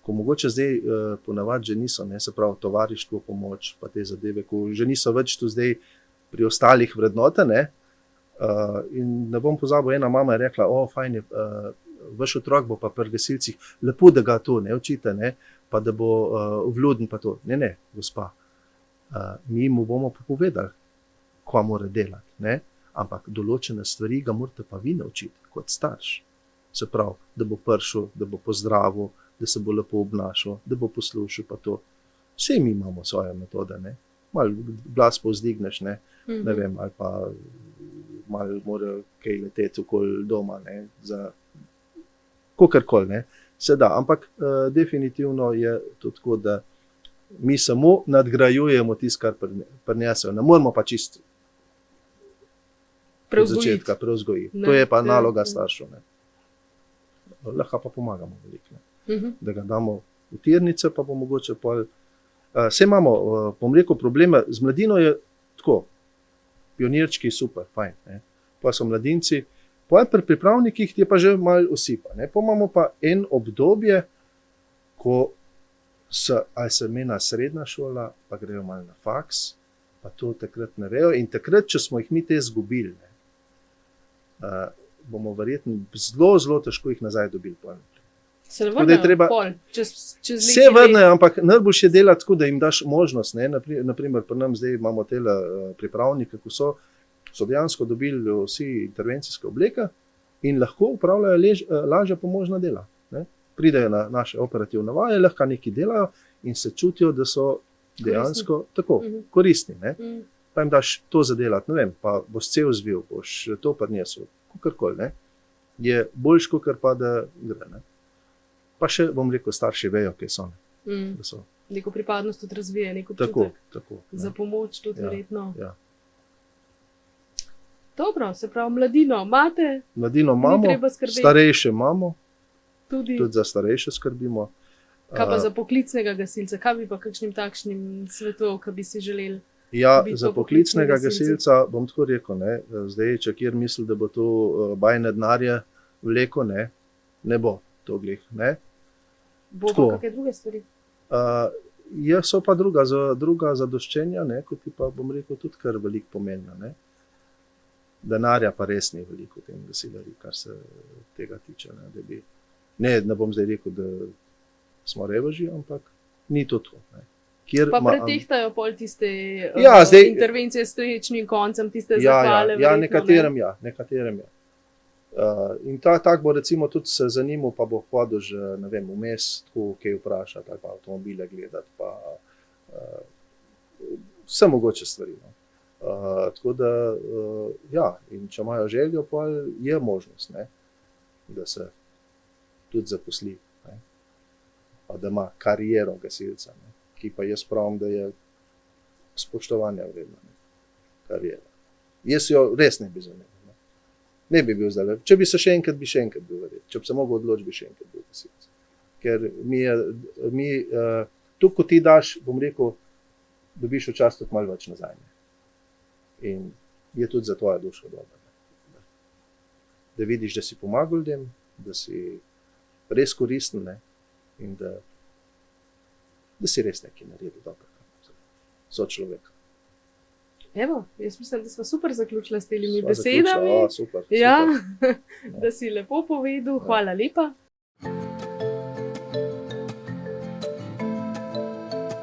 ko mogoče zdaj ponavadi že niso, ne, se pravi tovarištvo, pomoč, pa te zadeve, ko že niso več tu zdaj pri ostalih vrednote. Ne? In ne bom pozabil, ena mama je rekla, fajn je, vaš otrok bo pa pri gasilcih, lepo, da ga to ne učite, ne? Pa da bo vljuden pa to. Ne, gospa, mi mu bomo pa povedali, kva mora delati, ne? Ampak določene stvari ga morate pa vi naučiti kot starš. Se pravi, da bo prišel, da bo pozdravil, da se bo lepo obnašal, da bo poslušal pa to. Vse mi imamo svoje metode, ne? Malo glas povzdigneš, ne? Ne vem, ali pa malo mora kaj leteti okoli doma, ne? Za kakorkoli, ne? Se da, ampak definitivno je to tako, da mi samo nadgrajujemo tisto, kar prinesejo. Ne moramo pa čisto od začetka prevzgojiti. To je pa naloga staršev. Lahko pa pomagamo veliko. Da ga damo v tirnice, pa bo mogoče pol. Vse imamo, bom rekel, probleme. Z mladino je tako, pionirčki super, fajn. Ne? Pa so mladinci, pa pri pripravnikih je pa že malo osipa. Ne? Pa imamo pa en obdobje, ko ali se mena srednja šola, pa grejo malo na faks, pa to takrat ne vejo. In takrat, če smo jih mi te izgubili, bomo verjetno zelo težko jih nazaj dobili. Se ne vrnejo pol, čez se vrnejo, ampak najboljše je delati tako, da jim daš možnost. Ne? Naprimer, pri nam zdaj imamo tele pripravnike, ko so dejansko dobili vsi intervencijske obleke in lahko upravljajo lažja pomožna dela. Ne? Pridejo na naše operativne vaje, lahko nekaj delajo in se čutijo, da so dejansko tako koristni. Ne? Pa jim daš to zadelati, ne vem, pa boš cel zvil, boš to prinesel, kakorkoli, ne. Je boljš, kakor pa da gre, ne. Pa še, bom rekel, starši vejo, kaj so, ne. Da so. Neko pripadnost tudi razvije, neko občutek. Tako. Za pomoč tudi verjetno. Ja. Dobro, se pravi, mladino imate? Mladino imamo, starejše imamo, tudi za starejše skrbimo. Kaj pa za poklicnega gasilca? Kaj bi pa kakšnim takšnim svetov, kaj bi si želeli? Ja, za poklicnega gasilca bom tako rekel, ne, zdaj, če kjer misli, da bo to bajne denarje vleko, ne bo to glih, ne. Bo pa kakšne druge stvari? So pa druga zadoščenja, ne, kot ti pa, bom rekel, tudi kar veliko pomembna, ne. Denarja pa res ni veliko v tem gasilarji, kar se tega tiče, ne, da bi, ne bom zdaj rekel, da smo reveži, ampak ni to tako, ne. Pa pretehtajo pol tiste intervencije s srečnim koncem, tiste zahvale. Ja, nekaterem ja. In tak bo recimo tudi se zanimal, pa bo hodil že, ne vem, vmes, tako kaj vprašati, ali pa avtomobile gledati, pa vse mogoče stvari. Tako da, ja, in če imajo željo, pa je možnost, ne, da se tudi zaposli, ne, pa da ima kariero gasilca, ne. Ki pa jaz pravim, da je spoštovanja vredna, karijera. Jaz jo res ne bi zamenil. Ne bi bil zdaj. Če bi se še enkrat bil verjetno. Če bi se mogel odločiti, bi še enkrat bil gasilec. Ker to, ko ti daš, bom rekel, dobiš včasih tudi malo več nazaj. In je tudi za tvojo dušo dobro. Da vidiš, da si pomagal ljudem, da si res koristen, ne? In da si res nekaj naredil dobro za človeka. Evo, jaz mislim, da smo super zaključili s temi besedami. Super. Ja, da si lepo povedal. Hvala lepa.